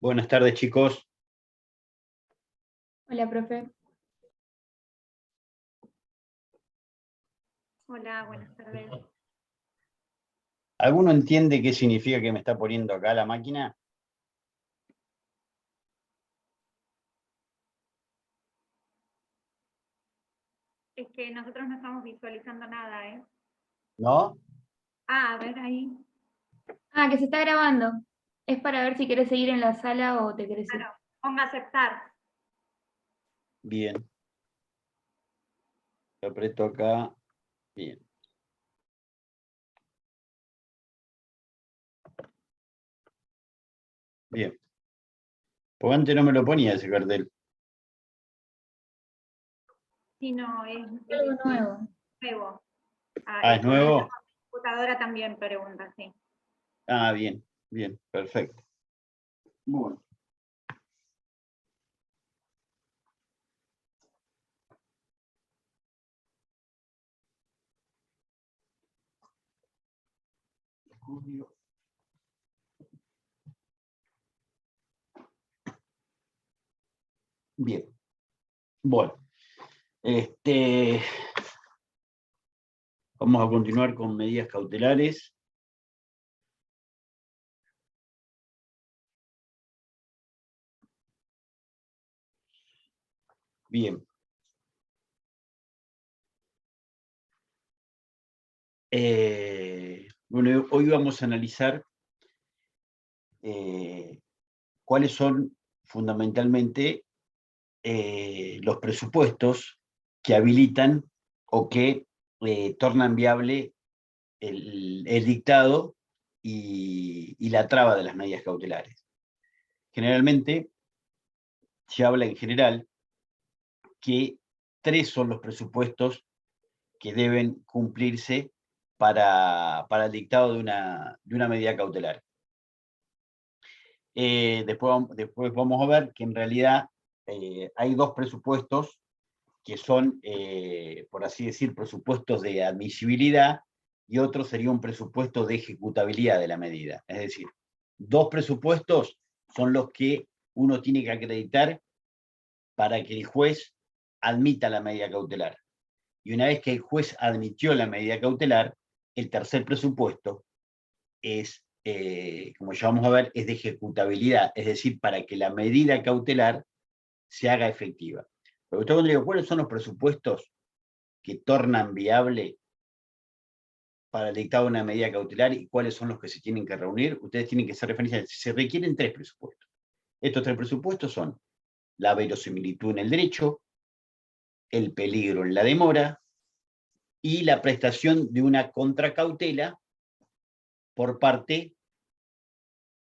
Buenas tardes, chicos. Hola, profe. Hola, buenas tardes. ¿Alguno entiende qué significa que me está poniendo acá la máquina? Es que nosotros no estamos visualizando nada, ¿eh? ¿No? Ah, a ver ahí. Ah, que se está grabando. Es para ver si querés seguir en la sala o te querés ir. Claro, ponga aceptar. Bien. Lo aprieto acá. Bien. Bien. Porque antes no me lo ponía ese cartel. Sí, no, es Algo nuevo. nuevo. Ah, ¿es el problema nuevo? con la computadora también pregunta, sí. Ah, bien. Bien. Perfecto. Bueno. Bien. Bueno. Vamos a continuar con medidas cautelares. Bien. Bueno, hoy vamos a analizar cuáles son fundamentalmente los presupuestos que habilitan o que tornan viable el dictado y la traba de las medidas cautelares. Generalmente se habla en general que 3 son los presupuestos que deben cumplirse para el dictado de una medida cautelar. Después vamos a ver que en realidad hay 2 presupuestos que son, por así decir, presupuestos de admisibilidad, y otro sería un presupuesto de ejecutabilidad de la medida. Es decir, 2 presupuestos son los que uno tiene que acreditar para que el juez admita la medida cautelar. Y una vez que el juez admitió la medida cautelar, el tercer presupuesto es, como ya vamos a ver, es de ejecutabilidad, es decir, para que la medida cautelar se haga efectiva. Pero usted cuando digo, ¿cuáles son los presupuestos que tornan viable para el dictado de una medida cautelar y cuáles son los que se tienen que reunir? Ustedes tienen que hacer referencia, se requieren 3 presupuestos. Estos 3 presupuestos son la verosimilitud en el derecho, el peligro en la demora y la prestación de una contracautela por parte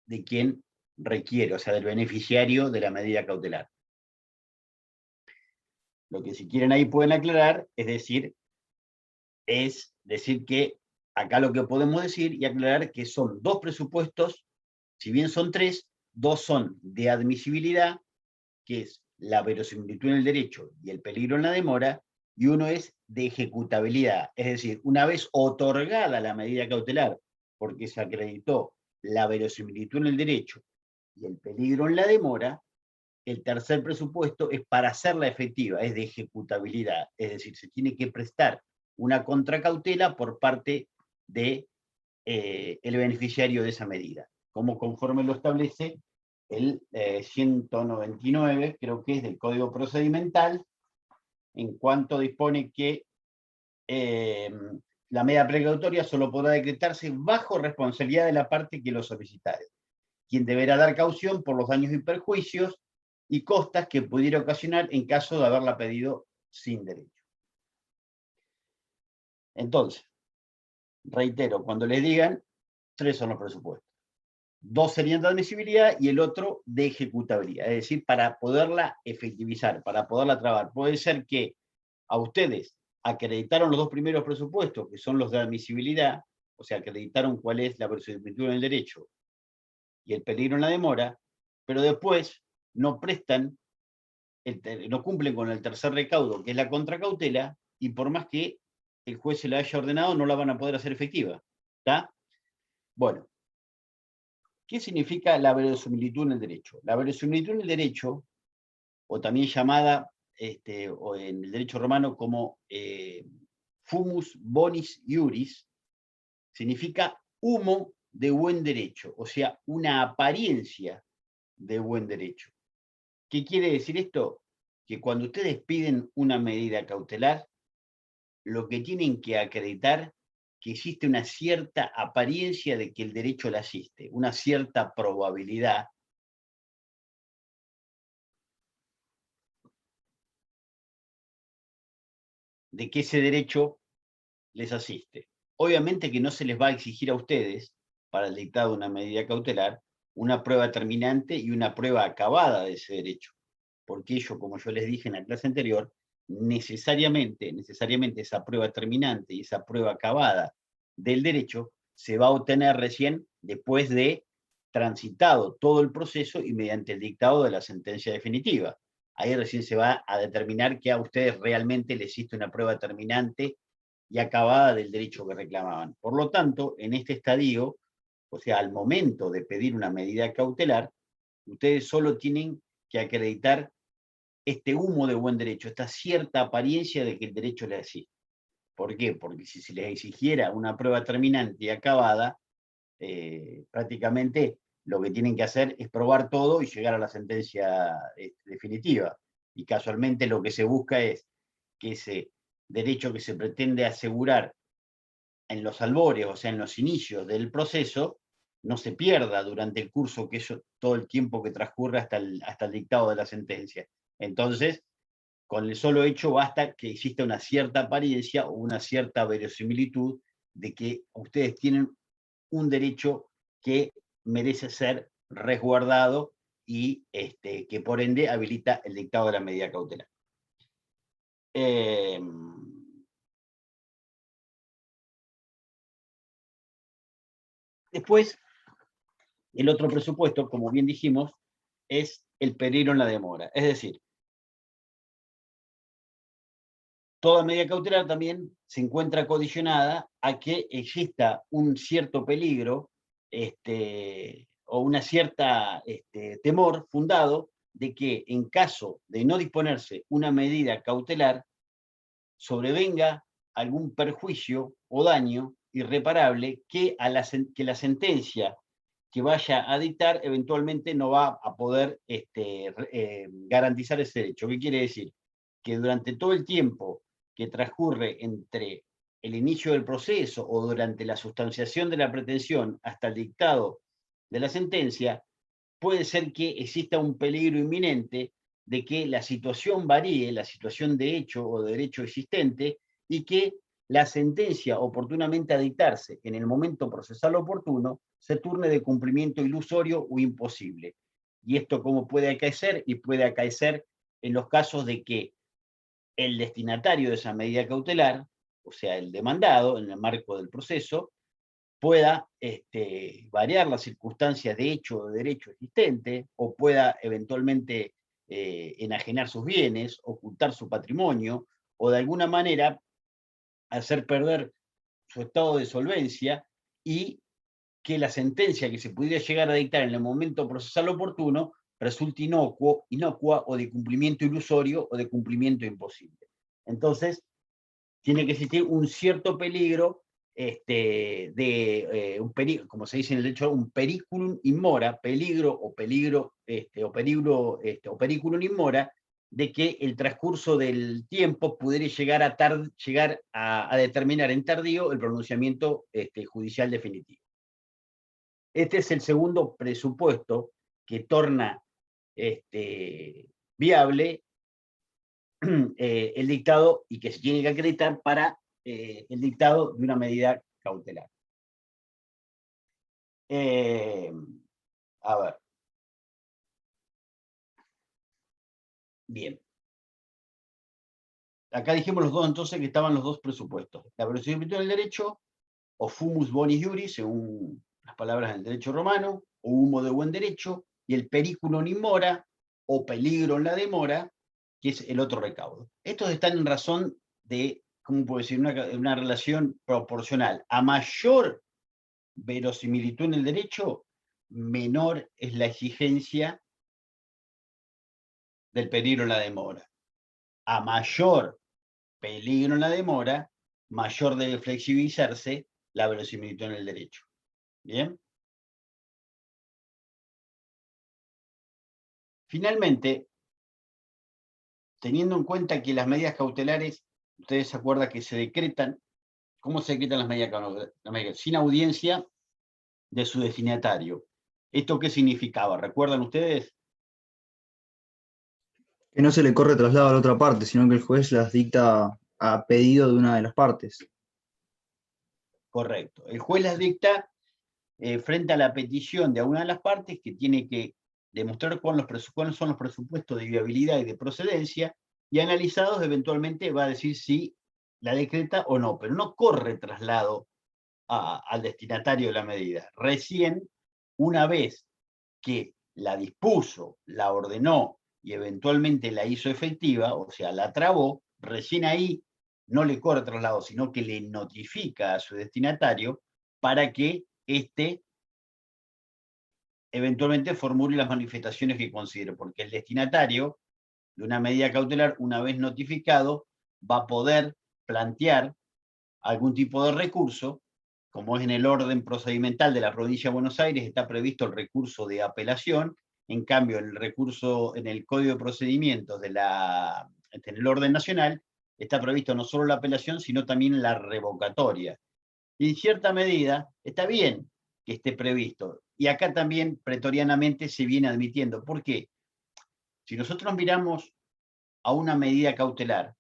de quien requiere, o sea, del beneficiario de la medida cautelar. Lo que si quieren ahí pueden aclarar, es decir que acá lo que podemos decir y aclarar que son 2 presupuestos, si bien son 3, 2 son de admisibilidad, que es la verosimilitud en el derecho y el peligro en la demora, y uno es de ejecutabilidad, es decir, una vez otorgada la medida cautelar, porque se acreditó la verosimilitud en el derecho y el peligro en la demora, el tercer presupuesto es para hacerla efectiva, es de ejecutabilidad, es decir, se tiene que prestar una contracautela por parte de el beneficiario de esa medida, como conforme lo establece el 199, creo que es del Código Procedimental, en cuanto dispone que la medida precautoria solo podrá decretarse bajo responsabilidad de la parte que lo solicitare, quien deberá dar caución por los daños y perjuicios y costas que pudiera ocasionar en caso de haberla pedido sin derecho. Entonces, reitero, cuando les digan, 3 son los presupuestos. 2 serían de admisibilidad y el otro de ejecutabilidad, es decir, para poderla efectivizar, para poderla trabar. Puede ser que a ustedes acreditaron los 2 primeros presupuestos, que son los de admisibilidad, o sea, acreditaron cuál es la verosimilitud en el derecho y el peligro en la demora, pero después no prestan, no cumplen con el tercer recaudo, que es la contracautela, y por más que el juez se la haya ordenado, no la van a poder hacer efectiva. ¿Está? Bueno, ¿Qué significa la verosimilitud en el derecho? La verosimilitud en el derecho, o también llamada o en el derecho romano como fumus bonis iuris, significa humo de buen derecho, o sea, una apariencia de buen derecho. ¿Qué quiere decir esto? Que cuando ustedes piden una medida cautelar, lo que tienen que acreditar que existe una cierta apariencia de que el derecho la asiste, una cierta probabilidad de que ese derecho les asiste. Obviamente que no se les va a exigir a ustedes, para el dictado de una medida cautelar, una prueba terminante y una prueba acabada de ese derecho. Porque ello, como yo les dije en la clase anterior, necesariamente esa prueba terminante y esa prueba acabada del derecho se va a obtener recién después de transitado todo el proceso y mediante el dictado de la sentencia definitiva. Ahí recién se va a determinar que a ustedes realmente les existe una prueba terminante y acabada del derecho que reclamaban. Por lo tanto, en este estadio, o sea, al momento de pedir una medida cautelar, ustedes solo tienen que acreditar este humo de buen derecho, esta cierta apariencia de que el derecho le asiste. ¿Por qué? Porque si se les exigiera una prueba terminante y acabada, prácticamente lo que tienen que hacer es probar todo y llegar a la sentencia definitiva. Y casualmente lo que se busca es que ese derecho que se pretende asegurar en los albores, o sea, en los inicios del proceso, no se pierda durante el curso, que es todo el tiempo que transcurre hasta el dictado de la sentencia. Entonces, con el solo hecho basta que exista una cierta apariencia o una cierta verosimilitud de que ustedes tienen un derecho que merece ser resguardado y que por ende habilita el dictado de la medida cautelar. Después, el otro presupuesto, como bien dijimos, es el peligro en la demora. Es decir, toda medida cautelar también se encuentra condicionada a que exista un cierto peligro o una cierta temor fundado de que en caso de no disponerse una medida cautelar, sobrevenga algún perjuicio o daño irreparable que la sentencia que vaya a dictar eventualmente no va a poder garantizar ese derecho. ¿Qué quiere decir? Que durante todo el tiempo que transcurre entre el inicio del proceso o durante la sustanciación de la pretensión hasta el dictado de la sentencia, puede ser que exista un peligro inminente de que la situación varíe, la situación de hecho o de derecho existente, y que la sentencia oportunamente a dictarse en el momento procesal oportuno se turne de cumplimiento ilusorio o imposible. ¿Y esto cómo puede acaecer? Y puede acaecer en los casos de que el destinatario de esa medida cautelar, o sea, el demandado en el marco del proceso, pueda variar las circunstancias de hecho o de derecho existente, o pueda eventualmente enajenar sus bienes, ocultar su patrimonio, o de alguna manera hacer perder su estado de solvencia y que la sentencia que se pudiera llegar a dictar en el momento procesal oportuno resulte inocua o de cumplimiento ilusorio o de cumplimiento imposible. Entonces, tiene que existir un cierto peligro como se dice en el derecho, un periculum in mora, peligro o periculum in mora, de que el transcurso del tiempo pudiera llegar a determinar en tardío el pronunciamiento judicial definitivo. Este es el segundo presupuesto que torna viable el dictado y que se tiene que acreditar para el dictado de una medida cautelar. A ver. Bien. Acá dijimos los dos entonces que estaban los dos presupuestos. La verosimilitud del derecho, o fumus bonis iuris, según las palabras del derecho romano, o humo de buen derecho, y el periculum in mora, o peligro en la demora, que es el otro recaudo. Estos están en razón de, ¿cómo puedo decir?, una relación proporcional. A mayor verosimilitud en el derecho, menor es la exigencia del peligro en la demora. A mayor peligro en la demora, mayor debe flexibilizarse la verosimilitud en el derecho. ¿Bien? Finalmente, teniendo en cuenta que las medidas cautelares, ustedes se acuerdan que se decretan, ¿cómo se decretan las medidas cautelares? Sin audiencia de su destinatario. ¿Esto qué significaba? ¿Recuerdan ustedes? Que no se le corre traslado a la otra parte, sino que el juez las dicta a pedido de una de las partes. Correcto. El juez las dicta frente a la petición de una de las partes que tiene que demostrar cuáles son los presupuestos de viabilidad y de procedencia, y analizados eventualmente va a decir si la decreta o no, pero no corre traslado al destinatario de la medida. Recién, una vez que la dispuso, la ordenó y eventualmente la hizo efectiva, o sea, la trabó, recién ahí no le corre traslado, sino que le notifica a su destinatario para que éste eventualmente formule las manifestaciones que considere, porque el destinatario de una medida cautelar, una vez notificado, va a poder plantear algún tipo de recurso, como es en el orden procedimental de la provincia de Buenos Aires, está previsto el recurso de apelación, en cambio el recurso en el Código de Procedimientos en el orden nacional, está previsto no solo la apelación, sino también la revocatoria. Y en cierta medida está bien que esté previsto. Y acá también pretorianamente se viene admitiendo. ¿Por qué? Si nosotros miramos a una medida cautelar,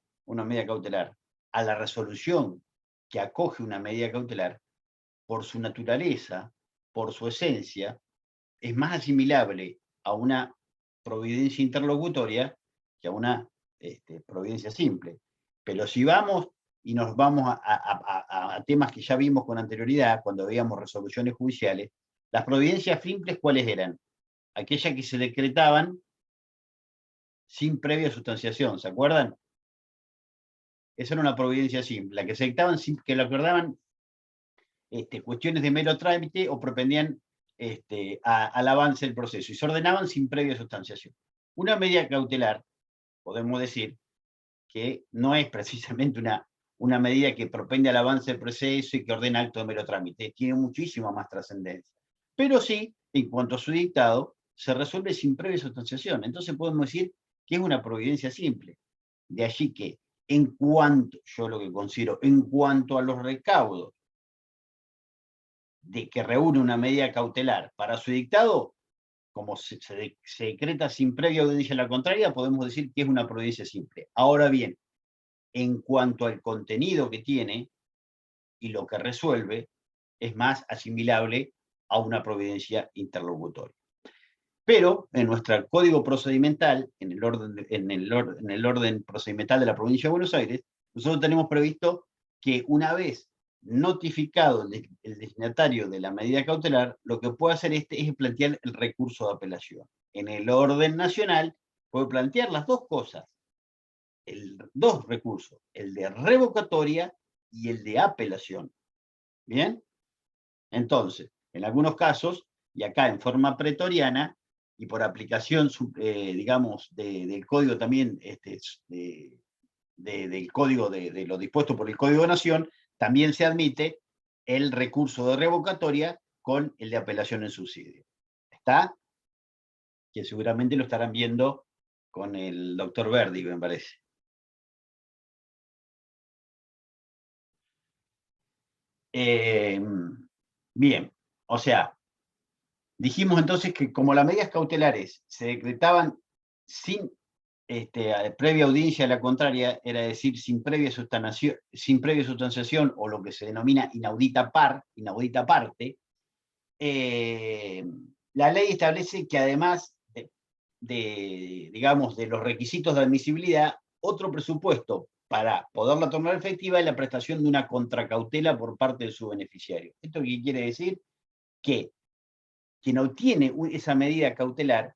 a la resolución que acoge una medida cautelar, por su naturaleza, por su esencia, es más asimilable a una providencia interlocutoria que a una providencia simple. Pero si vamos y nos vamos a temas que ya vimos con anterioridad, cuando veíamos resoluciones judiciales, las providencias simples, ¿cuáles eran? Aquellas que se decretaban sin previa sustanciación, ¿se acuerdan? Esa era una providencia simple, la que se dictaban sin que lo acordaban cuestiones de mero trámite o propendían al avance del proceso y se ordenaban sin previa sustanciación. Una medida cautelar, podemos decir, que no es precisamente una medida que propende al avance del proceso y que ordena acto de mero trámite, tiene muchísima más trascendencia. Pero sí, en cuanto a su dictado, se resuelve sin previa sustanciación. Entonces podemos decir que es una providencia simple. De allí que, en cuanto, yo lo que considero, en cuanto a los recaudos de que reúne una medida cautelar para su dictado, como se decreta sin previa audiencia a la contraria, podemos decir que es una providencia simple. Ahora bien, en cuanto al contenido que tiene y lo que resuelve, es más asimilable a una providencia interlocutoria. Pero en nuestro código procedimental, en el orden procedimental de la provincia de Buenos Aires, nosotros tenemos previsto que una vez notificado el destinatario de la medida cautelar, lo que puede hacer es plantear el recurso de apelación. En el orden nacional puede plantear las dos cosas, dos recursos, el de revocatoria y el de apelación. ¿Bien? Entonces, en algunos casos, y acá en forma pretoriana, y por aplicación, digamos, del código también, del código de lo dispuesto por el Código de Nación, también se admite el recurso de revocatoria con el de apelación en subsidio. ¿Está? Que seguramente lo estarán viendo con el doctor Verdi, me parece. Bien, o sea, dijimos entonces que como las medidas cautelares se decretaban sin previa audiencia a la contraria, era decir, sin previa sustanciación o lo que se denomina inaudita parte, la ley establece que además digamos, de los requisitos de admisibilidad, otro presupuesto para poderla tornar efectiva es la prestación de una contracautela por parte de su beneficiario. ¿Esto qué quiere decir? Que quien obtiene esa medida cautelar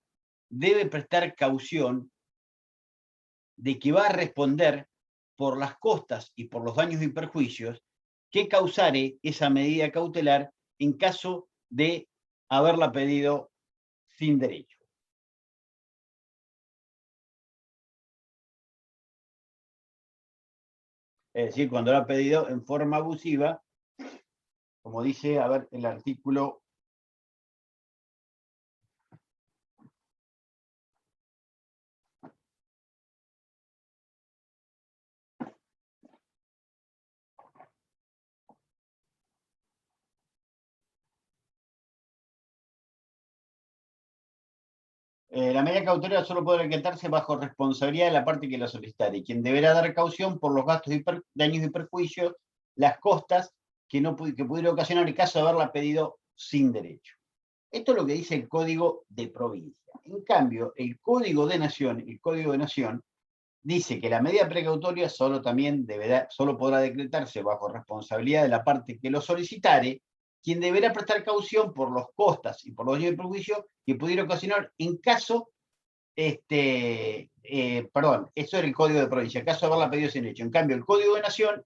debe prestar caución de que va a responder por las costas y por los daños y perjuicios que causare esa medida cautelar en caso de haberla pedido sin derecho. Es decir, cuando lo ha pedido en forma abusiva, como dice, a ver, el artículo la medida cautelar solo podrá acatarse bajo responsabilidad de la parte que la solicitare, quien deberá dar caución por los gastos y daños y perjuicios, las costas que pudiera ocasionar el caso de haberla pedido sin derecho. Esto es lo que dice el Código de Provincia. En cambio, el Código de Nación dice que la medida precautoria solo podrá decretarse bajo responsabilidad de la parte que lo solicitare, quien deberá prestar caución por los costas y por los daños y perjuicios que pudiera ocasionar en caso, perdón, eso era el Código de Provincia, en caso de haberla pedido sin derecho. En cambio, el Código de Nación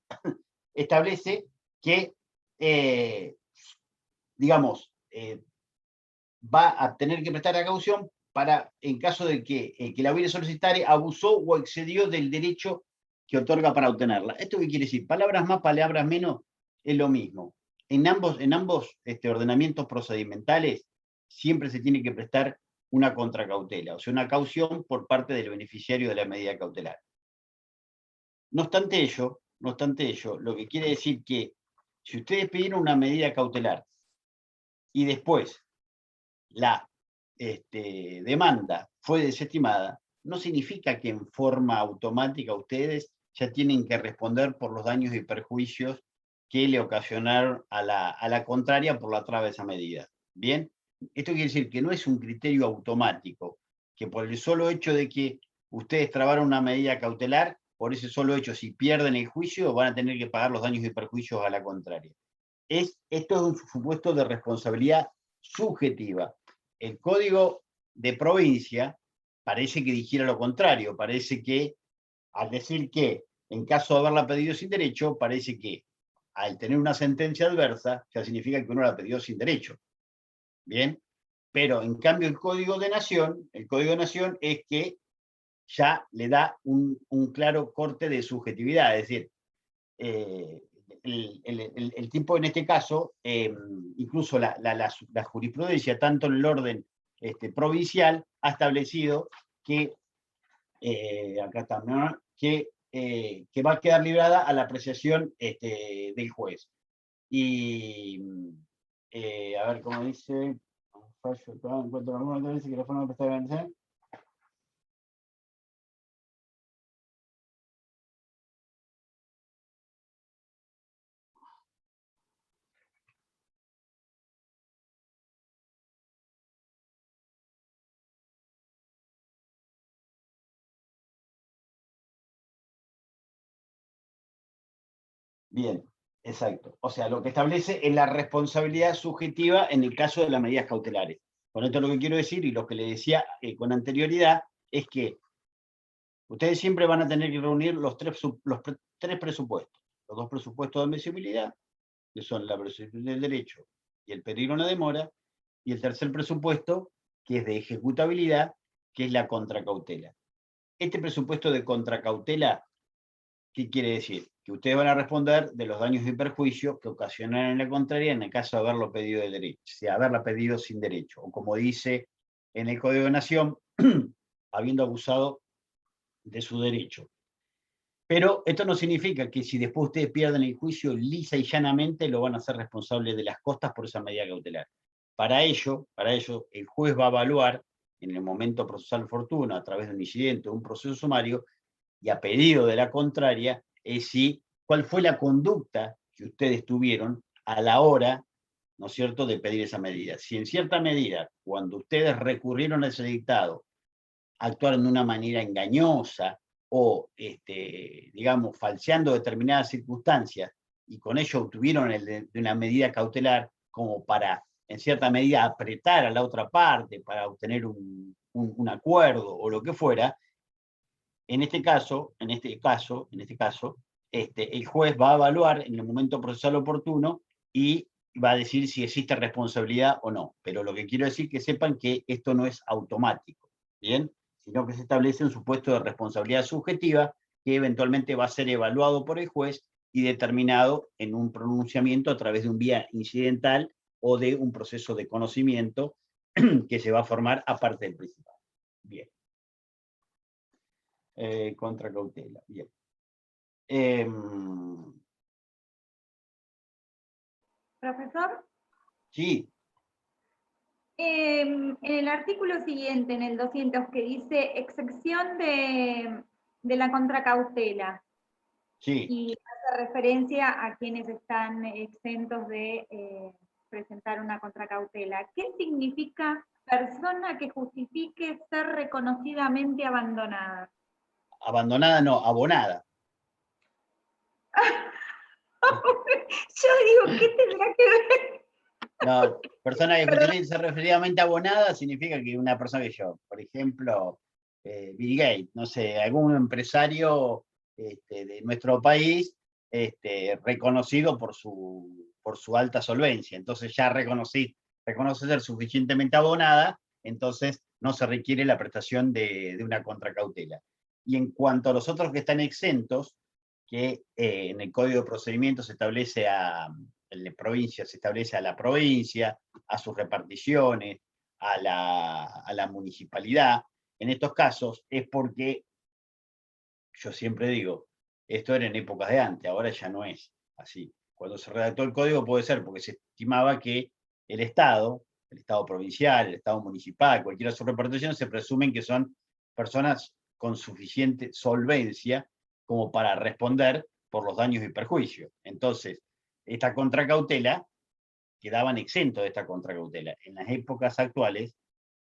establece que, va a tener que prestar la caución para, en caso de que el que la hubiera solicitare abusó o excedió del derecho que otorga para obtenerla. ¿Esto qué quiere decir? Palabras más, palabras menos, es lo mismo. En ambos ordenamientos procedimentales siempre se tiene que prestar una contracautela, o sea, una caución por parte del beneficiario de la medida cautelar. No obstante ello, lo que quiere decir que si ustedes pidieron una medida cautelar y después la demanda fue desestimada, no significa que en forma automática ustedes ya tienen que responder por los daños y perjuicios que le ocasionaron a la contraria por la traba de esa medida. ¿Bien? Esto quiere decir que no es un criterio automático, que por el solo hecho de que ustedes trabaron una medida cautelar, por ese solo hecho, si pierden el juicio, van a tener que pagar los daños y perjuicios a la contraria. Esto es un supuesto de responsabilidad subjetiva. El Código de Provincia parece que dijera lo contrario, parece que al decir que en caso de haberla pedido sin derecho, parece que al tener una sentencia adversa, ya significa que uno la pidió sin derecho. ¿Bien? Pero en cambio el Código de Nación es que ya le da un claro corte de subjetividad, es decir, el tipo en este caso, incluso la jurisprudencia, tanto en el orden provincial, ha establecido que, acá está, ¿no? que va a quedar librada a la apreciación del juez. Y, a ver cómo dice, encuentro alguna vez que la forma de prestar garantía. Bien, exacto. O sea, lo que establece es la responsabilidad subjetiva en el caso de las medidas cautelares. Con esto lo que quiero decir, y lo que le decía con anterioridad, es que ustedes siempre van a tener que reunir los tres presupuestos. Los dos presupuestos de admisibilidad, que son la presunción del derecho y el peligro en la demora, y el tercer presupuesto, que es de ejecutabilidad, que es la contracautela. Este presupuesto de contracautela, ¿qué quiere decir? Que ustedes van a responder de los daños y perjuicios que ocasionaron en la contraria en el caso de haberlo pedido de derecho, o sea, haberla pedido sin derecho, o como dice en el Código de Nación, habiendo abusado de su derecho. Pero esto no significa que si después ustedes pierden el juicio, lisa y llanamente lo van a hacer responsable de las costas por esa medida cautelar. Para ello, el juez va a evaluar en el momento procesal oportuno, a través de un incidente o un proceso sumario, y a pedido de la contraria, es cuál fue la conducta que ustedes tuvieron a la hora, ¿no es cierto?, de pedir esa medida. Si en cierta medida, cuando ustedes recurrieron a ese dictado, actuaron de una manera engañosa o, digamos, falseando determinadas circunstancias y con ello obtuvieron de una medida cautelar como para, en cierta medida, apretar a la otra parte para obtener un acuerdo o lo que fuera, en este caso, el juez va a evaluar en el momento procesal oportuno y va a decir si existe responsabilidad o no. Pero lo que quiero decir es que sepan que esto no es automático, ¿bien? Sino que se establece un supuesto de responsabilidad subjetiva que eventualmente va a ser evaluado por el juez y determinado en un pronunciamiento a través de un vía incidental o de un proceso de conocimiento que se va a formar aparte del principal. Bien. Contra cautela, bien. Profesor, Sí, en el artículo siguiente, en el 200, que dice excepción de la contracautela, sí. y hace referencia a quienes están exentos de presentar una contracautela. ¿Qué significa persona que justifique ser reconocidamente abandonada? Abandonada no, abonada. Yo digo, ¿qué tendrá que ver? No, persona que Perdón. justifique ser referidamente abonada significa que una persona que yo, por ejemplo, Bill Gates, no sé, algún empresario de nuestro país, reconocido por su alta solvencia. Entonces ya reconoce ser suficientemente abonada, entonces no se requiere la prestación de una contracautela. Y en cuanto a los otros que están exentos, que en el Código de Procedimientos se establece en la provincia se establece a la provincia, a sus reparticiones, a la municipalidad. En estos casos es porque, yo siempre digo, esto era en épocas de antes, ahora ya no es así. Cuando se redactó el código puede ser porque se estimaba que el Estado provincial, el Estado municipal, cualquiera de sus reparticiones, se presumen que son personas con suficiente solvencia como para responder por los daños y perjuicios. Entonces, esta contracautela quedaban exentos de esta contracautela. En las épocas actuales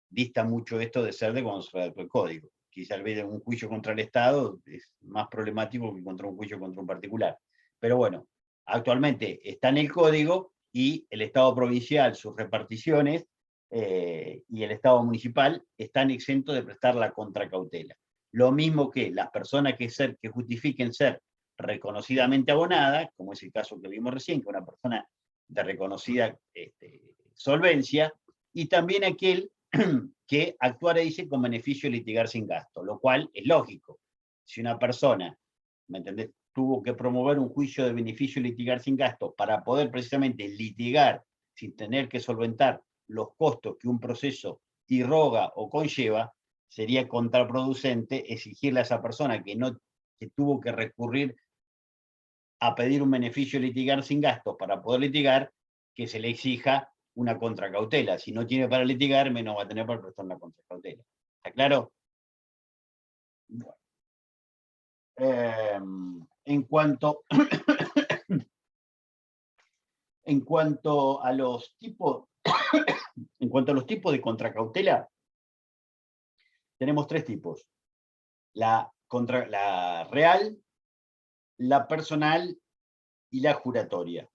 dista mucho esto de ser de cuando se redactó el código. Quizá al ver un juicio contra el Estado es más problemático que contra un juicio contra un particular. Pero bueno, actualmente está en el código y el Estado provincial, sus reparticiones y el Estado municipal están exentos de prestar la contracautela. Lo mismo que las personas que justifiquen ser reconocidamente abonadas, como es el caso que vimos recién, que una persona de reconocida solvencia, y también aquel que actuara, dice, con beneficio de litigar sin gasto, lo cual es lógico. Si una persona, ¿me entendés?, tuvo que promover un juicio de beneficio de litigar sin gasto para poder precisamente litigar sin tener que solventar los costos que un proceso irroga o conlleva, sería contraproducente exigirle a esa persona que tuvo que recurrir a pedir un beneficio de litigar sin gastos para poder litigar, que se le exija una contracautela. Si no tiene para litigar, menos va a tener para prestar una contracautela. ¿Está claro? Bueno. En cuanto a los tipos de contracautela, tenemos tres tipos: la real, la personal y la juratoria.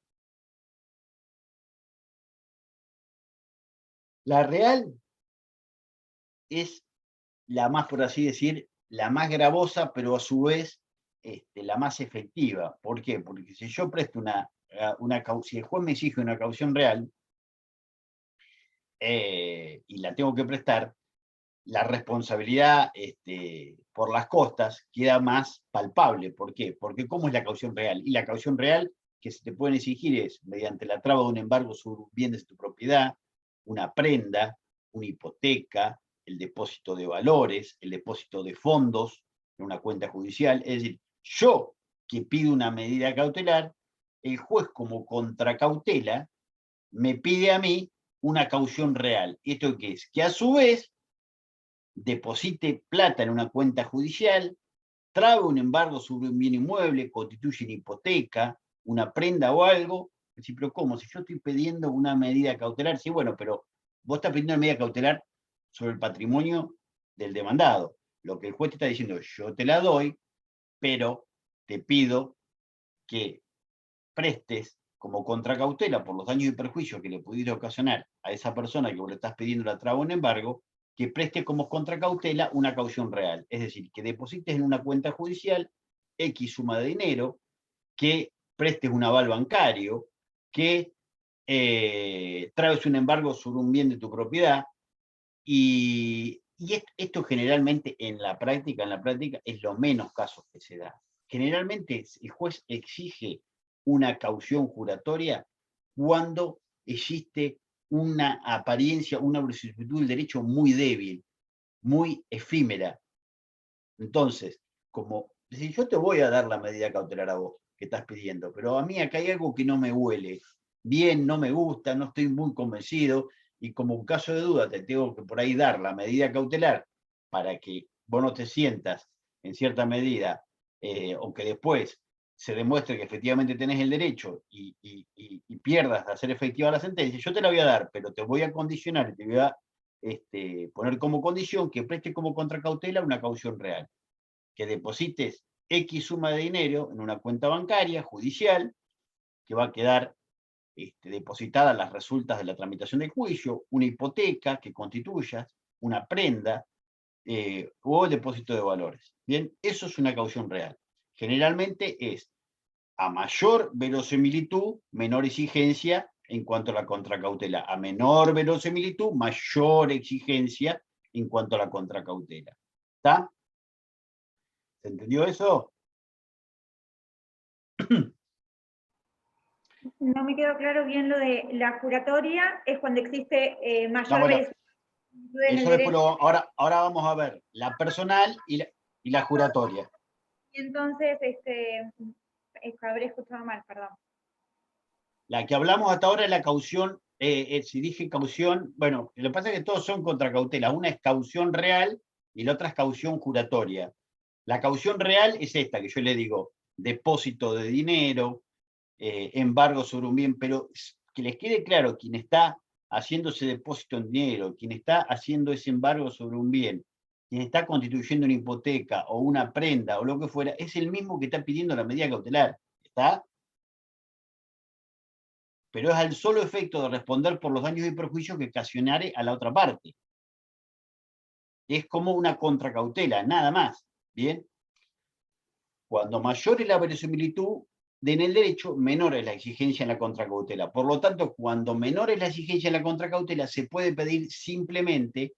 La real es la más, por así decir, la más gravosa, pero a su vez la más efectiva. ¿Por qué? Porque si yo presto si el juez me exige una caución real y la tengo que prestar, la responsabilidad por las costas queda más palpable. ¿Por qué? Porque ¿cómo es la caución real? Y la caución real que se te pueden exigir es mediante la traba de un embargo sobre un bien de tu propiedad, una prenda, una hipoteca, el depósito de valores, el depósito de fondos en una cuenta judicial. Es decir, yo que pido una medida cautelar, el juez como contracautela me pide a mí una caución real. ¿Esto qué es? Que a su vez deposite plata en una cuenta judicial, trabe un embargo sobre un bien inmueble, constituye una hipoteca, una prenda o algo. Sí, pero ¿cómo? Si yo estoy pidiendo una medida cautelar, sí, bueno, pero vos estás pidiendo una medida cautelar sobre el patrimonio del demandado. Lo que el juez te está diciendo, yo te la doy, pero te pido que prestes como contracautela por los daños y perjuicios que le pudiera ocasionar a esa persona que vos le estás pidiendo la traba o un embargo, que preste como contracautela una caución real. Es decir, que deposites en una cuenta judicial X suma de dinero, que prestes un aval bancario, que traes un embargo sobre un bien de tu propiedad, y esto generalmente en la práctica es lo menos casos que se da. Generalmente el juez exige una caución juratoria cuando existe una apariencia, una verosimilitud del derecho muy débil, muy efímera. Entonces, como si yo te voy a dar la medida cautelar a vos que estás pidiendo, pero a mí acá hay algo que no me huele bien, no me gusta, no estoy muy convencido, y como un caso de duda te tengo que por ahí dar la medida cautelar para que vos no te sientas en cierta medida, o que después se demuestre que efectivamente tenés el derecho y pierdas de hacer efectiva la sentencia, yo te la voy a dar, pero te voy a condicionar y te voy a poner como condición que prestes como contracautela una caución real, que deposites X suma de dinero en una cuenta bancaria, judicial, que va a quedar depositada a las resultas de la tramitación del juicio, una hipoteca que constituyas, una prenda, o el depósito de valores. Bien, eso es una caución real. Generalmente es a mayor verosimilitud, menor exigencia en cuanto a la contracautela. A menor verosimilitud, mayor exigencia en cuanto a la contracautela. ¿Está? ¿Se entendió eso? No me quedó claro bien lo de la juratoria, es cuando existe mayor No, bueno, verosimilitud en el eso después derecho. ahora vamos a ver la personal y la juratoria. Y entonces, habré escuchado mal, perdón. La que hablamos hasta ahora es la caución, si dije caución, bueno, lo que pasa es que todos son contracautelas. Una es caución real y la otra es caución juratoria. La caución real es esta, que yo le digo, depósito de dinero, embargo sobre un bien, pero que les quede claro, quien está haciendo ese depósito en dinero, quien está haciendo ese embargo sobre un bien, quien está constituyendo una hipoteca o una prenda o lo que fuera, es el mismo que está pidiendo la medida cautelar. ¿Está? Pero es al solo efecto de responder por los daños y perjuicios que ocasionare a la otra parte. Es como una contracautela, nada más. ¿Bien? Cuando mayor es la verosimilitud en el derecho, menor es la exigencia en la contracautela. Por lo tanto, cuando menor es la exigencia en la contracautela, se puede pedir simplemente,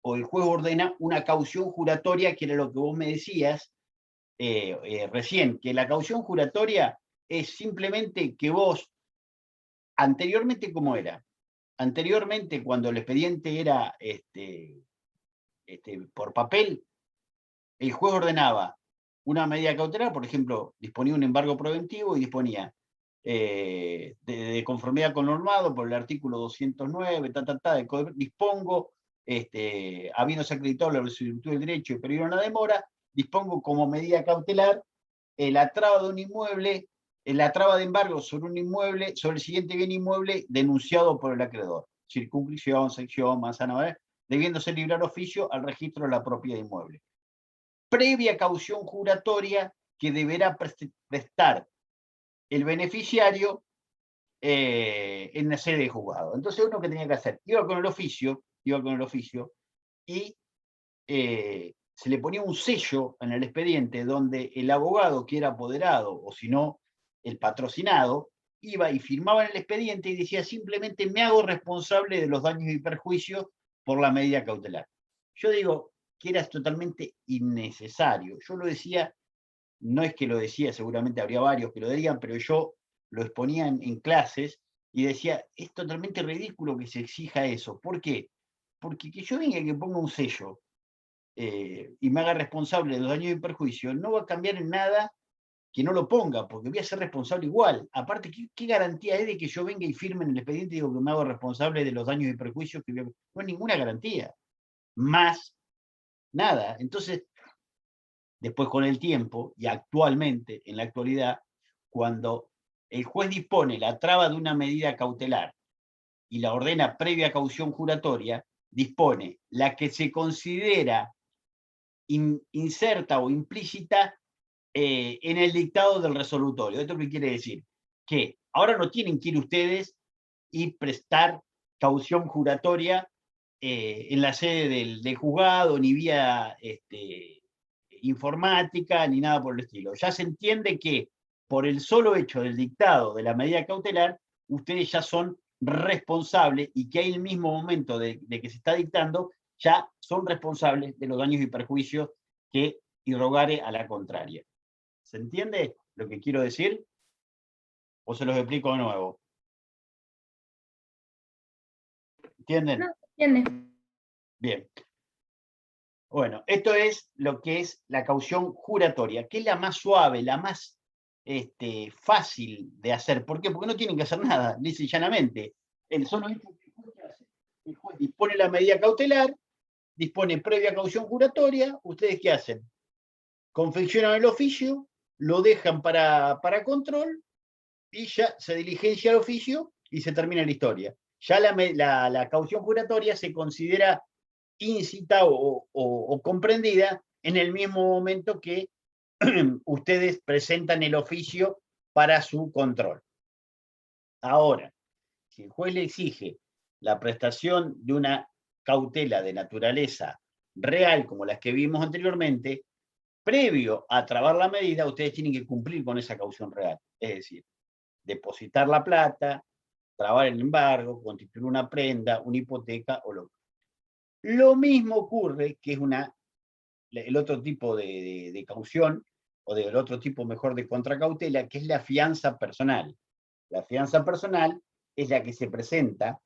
o el juez ordena, una caución juratoria, que era lo que vos me decías recién, que la caución juratoria es simplemente que vos, anteriormente, ¿cómo era? Anteriormente, cuando el expediente era por papel, el juez ordenaba una medida cautelar, por ejemplo, disponía un embargo preventivo y disponía de conformidad con lo normado por el artículo 209, dispongo, habiéndose acreditado la verosimilitud del derecho y peligro en la demora, dispongo como medida cautelar la traba de un inmueble, la traba de embargo sobre un inmueble, sobre el siguiente bien inmueble denunciado por el acreedor. Circunscripción, sección, manzana, debiéndose librar oficio al registro de la propiedad inmueble. Previa caución juratoria que deberá prestar el beneficiario en la sede de juzgado. Entonces, uno que tenía que hacer, iba con el oficio y se le ponía un sello en el expediente donde el abogado que era apoderado, o si no, el patrocinado, iba y firmaba en el expediente y decía simplemente me hago responsable de los daños y perjuicios por la medida cautelar. Yo digo que era totalmente innecesario. Yo lo decía, no es que lo decía, seguramente habría varios que lo dirían, pero yo lo exponía en clases y decía, es totalmente ridículo que se exija eso. ¿Por qué? Porque que yo venga y que ponga un sello y me haga responsable de los daños y perjuicios, no va a cambiar en nada que no lo ponga, porque voy a ser responsable igual. Aparte, ¿qué garantía es de que yo venga y firme en el expediente y digo que me hago responsable de los daños y perjuicios? No hay ninguna garantía. Más nada. Entonces, después con el tiempo, y actualmente, en la actualidad, cuando el juez dispone la traba de una medida cautelar y la ordena previa caución juratoria, dispone la que se considera inserta o implícita en el dictado del resolutorio. ¿Esto qué quiere decir? Que ahora no tienen que ir ustedes y prestar caución juratoria en la sede del juzgado, ni vía informática, ni nada por el estilo. Ya se entiende que por el solo hecho del dictado de la medida cautelar, ustedes ya son responsables y que hay el mismo momento de que se está dictando, ya son responsables de los daños y perjuicios que irrogare a la contraria. ¿Se entiende lo que quiero decir? ¿O se los explico de nuevo? ¿Entienden? No, ¿entiende? Bien. Bueno, esto es lo que es la caución juratoria, que es la más suave, la más fácil de hacer. ¿Por qué? Porque no tienen que hacer nada, lisa y llanamente. El juez dispone la medida cautelar, dispone previa caución juratoria. ¿Ustedes qué hacen? Confeccionan el oficio, lo dejan para control y ya se diligencia el oficio y se termina la historia. Ya la caución juratoria se considera incita o comprendida en el mismo momento que ustedes presentan el oficio para su control. Ahora, si el juez le exige la prestación de una cautela de naturaleza real, como las que vimos anteriormente, previo a trabar la medida, ustedes tienen que cumplir con esa caución real. Es decir, depositar la plata, trabar el embargo, constituir una prenda, una hipoteca o lo que. Lo mismo ocurre, que es el otro tipo de caución, o del otro tipo mejor de contracautela, que es la fianza personal. La fianza personal es la que se presenta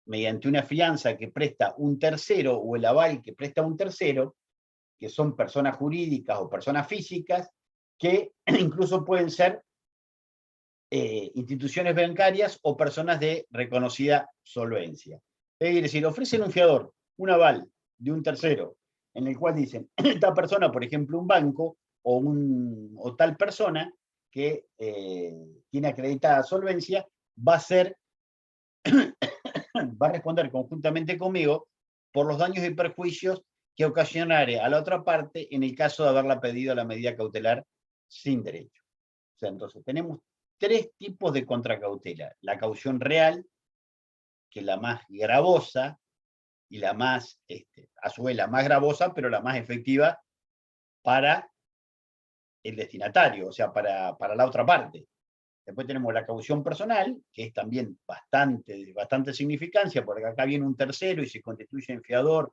mediante una fianza que presta un tercero o el aval que presta un tercero, que son personas jurídicas o personas físicas, que incluso pueden ser instituciones bancarias o personas de reconocida solvencia. Es decir, ofrecen un fiador, un aval de un tercero, en el cual dicen, esta persona, por ejemplo, un banco o tal persona que tiene acreditada solvencia, va a responder conjuntamente conmigo por los daños y perjuicios que ocasionare a la otra parte en el caso de haberla pedido la medida cautelar sin derecho. O sea, entonces tenemos tres tipos de contracautela. La caución real, que es la más gravosa y la más, a su vez la más gravosa, pero la más efectiva para el destinatario, o sea, para la otra parte. Después tenemos la caución personal, que es también de bastante significancia, porque acá viene un tercero y se constituye en fiador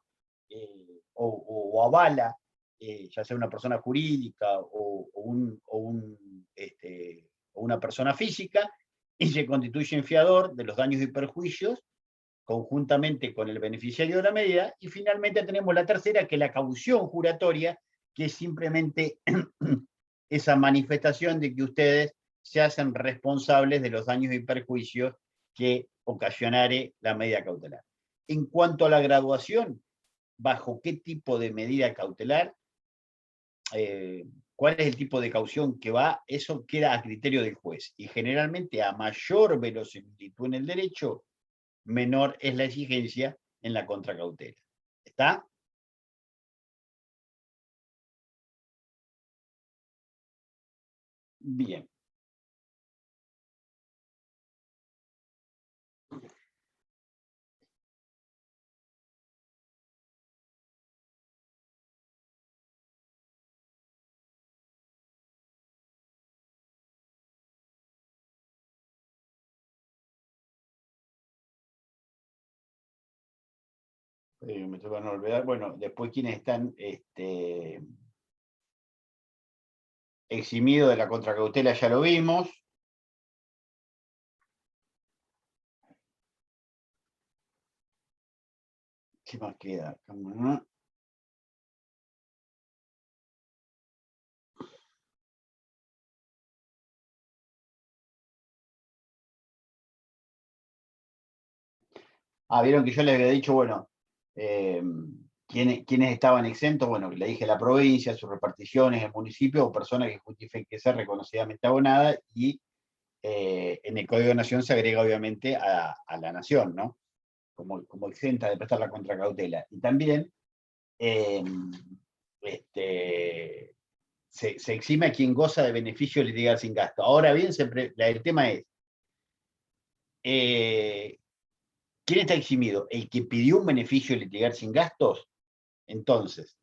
o avala, ya sea una persona jurídica o una persona física, y se constituye en fiador de los daños y perjuicios conjuntamente con el beneficiario de la medida. Y finalmente tenemos la tercera, que es la caución juratoria, que es simplemente esa manifestación de que ustedes se hacen responsables de los daños y perjuicios que ocasionare la medida cautelar. En cuanto a la graduación, ¿bajo qué tipo de medida cautelar? ¿Cuál es el tipo de caución que va? Eso queda a criterio del juez. Y generalmente a mayor verosimilitud en el derecho, menor es la exigencia en la contracautela. ¿Está? Bien. Me toca no olvidar. Bueno, después quienes están eximidos de la contracautela ya lo vimos. ¿Qué más queda? Vieron que yo les había dicho, bueno, ¿quiénes estaban exentos? Bueno, le dije la provincia, sus reparticiones, el municipio, o personas que justifiquen ser reconocidamente abonadas, y en el Código de Nación se agrega obviamente a la Nación, ¿no? Como exenta de prestar la contracautela. Y también se exime a quien goza de beneficio de litigar sin gasto. Ahora bien, el tema es, ¿quién está eximido? El que pidió un beneficio de litigar sin gastos. Entonces,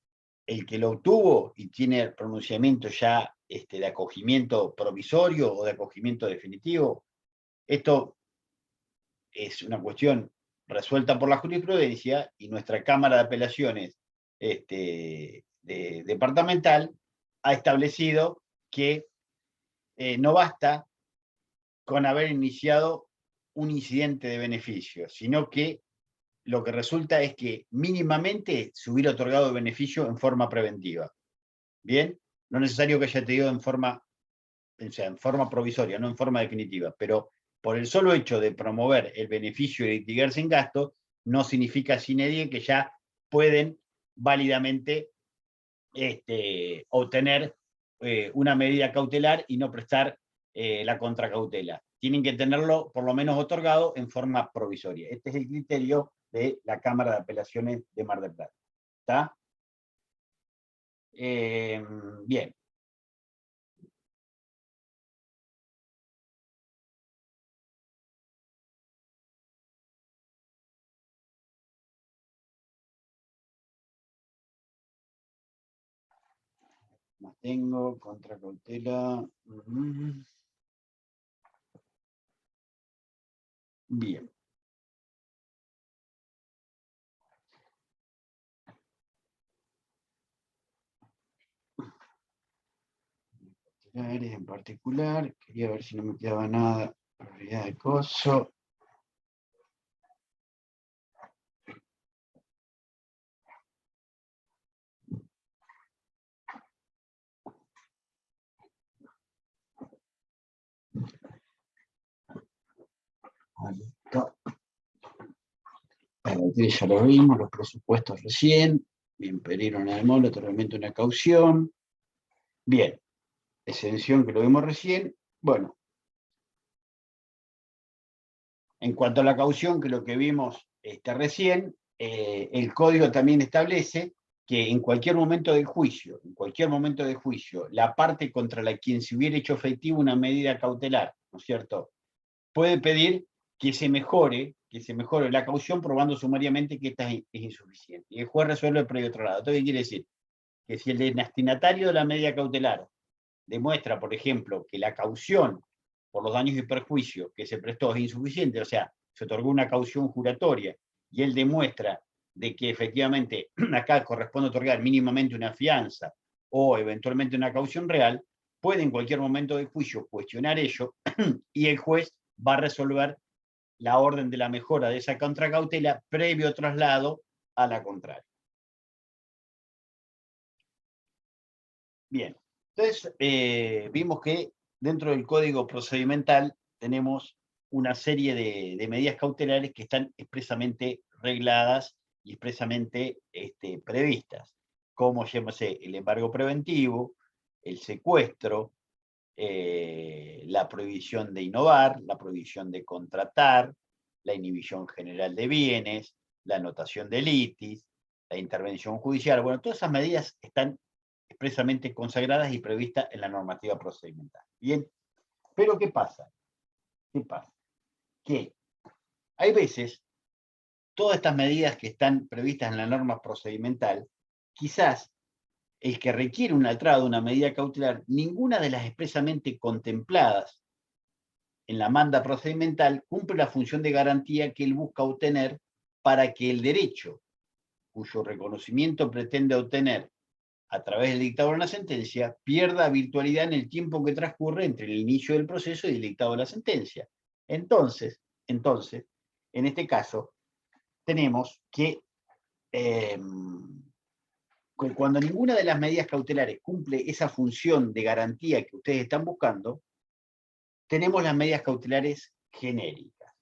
el que lo obtuvo y tiene el pronunciamiento ya de acogimiento provisorio o de acogimiento definitivo, esto es una cuestión resuelta por la jurisprudencia y nuestra Cámara de Apelaciones departamental ha establecido que no basta con haber iniciado un incidente de beneficio, sino que lo que resulta es que mínimamente se hubiera otorgado el beneficio en forma preventiva. Bien, no es necesario que haya tenido en forma provisoria, no en forma definitiva, pero por el solo hecho de promover el beneficio y litigar sin gasto, no significa sine die que ya pueden válidamente obtener una medida cautelar y no prestar la contracautela. Tienen que tenerlo por lo menos otorgado en forma provisoria. Este es el criterio de la Cámara de Apelaciones de Mar del Plata. ¿Está? Bien. Más tengo, contracautela. Bien. En particular, quería ver si no me quedaba nada. Prioridad de coso. Ahí está. Ya lo vimos, los presupuestos recién. Bien, pedir una demora, otorgamiento de una caución. Bien, exención que lo vimos recién. Bueno, en cuanto a la caución, que lo que vimos recién, el código también establece que en cualquier momento del juicio, la parte contra la quien se hubiera hecho efectiva una medida cautelar, ¿no es cierto?, puede pedir que se mejore la caución probando sumariamente que esta es insuficiente. Y el juez resuelve previo traslado. ¿Esto qué quiere decir? Que si el destinatario de la medida cautelar demuestra, por ejemplo, que la caución por los daños y perjuicios que se prestó es insuficiente, o sea, se otorgó una caución juratoria, y él demuestra de que efectivamente acá corresponde otorgar mínimamente una fianza o eventualmente una caución real, puede en cualquier momento del juicio cuestionar ello y el juez va a resolver la orden de la mejora de esa contracautela previo traslado a la contraria. Bien, entonces vimos que dentro del Código Procedimental tenemos una serie de medidas cautelares que están expresamente regladas y expresamente previstas, como llámase el embargo preventivo, el secuestro, la prohibición de innovar, la prohibición de contratar, la inhibición general de bienes, la anotación de litis, la intervención judicial. Bueno, todas esas medidas están expresamente consagradas y previstas en la normativa procedimental. Bien, pero ¿qué pasa? Que hay veces, todas estas medidas que están previstas en la norma procedimental, quizás el que requiere una entrada de una medida cautelar, ninguna de las expresamente contempladas en la manda procedimental cumple la función de garantía que él busca obtener para que el derecho, cuyo reconocimiento pretende obtener a través del dictado de una sentencia, pierda virtualidad en el tiempo que transcurre entre el inicio del proceso y el dictado de la sentencia. Entonces, en este caso, tenemos que cuando ninguna de las medidas cautelares cumple esa función de garantía que ustedes están buscando, tenemos las medidas cautelares genéricas.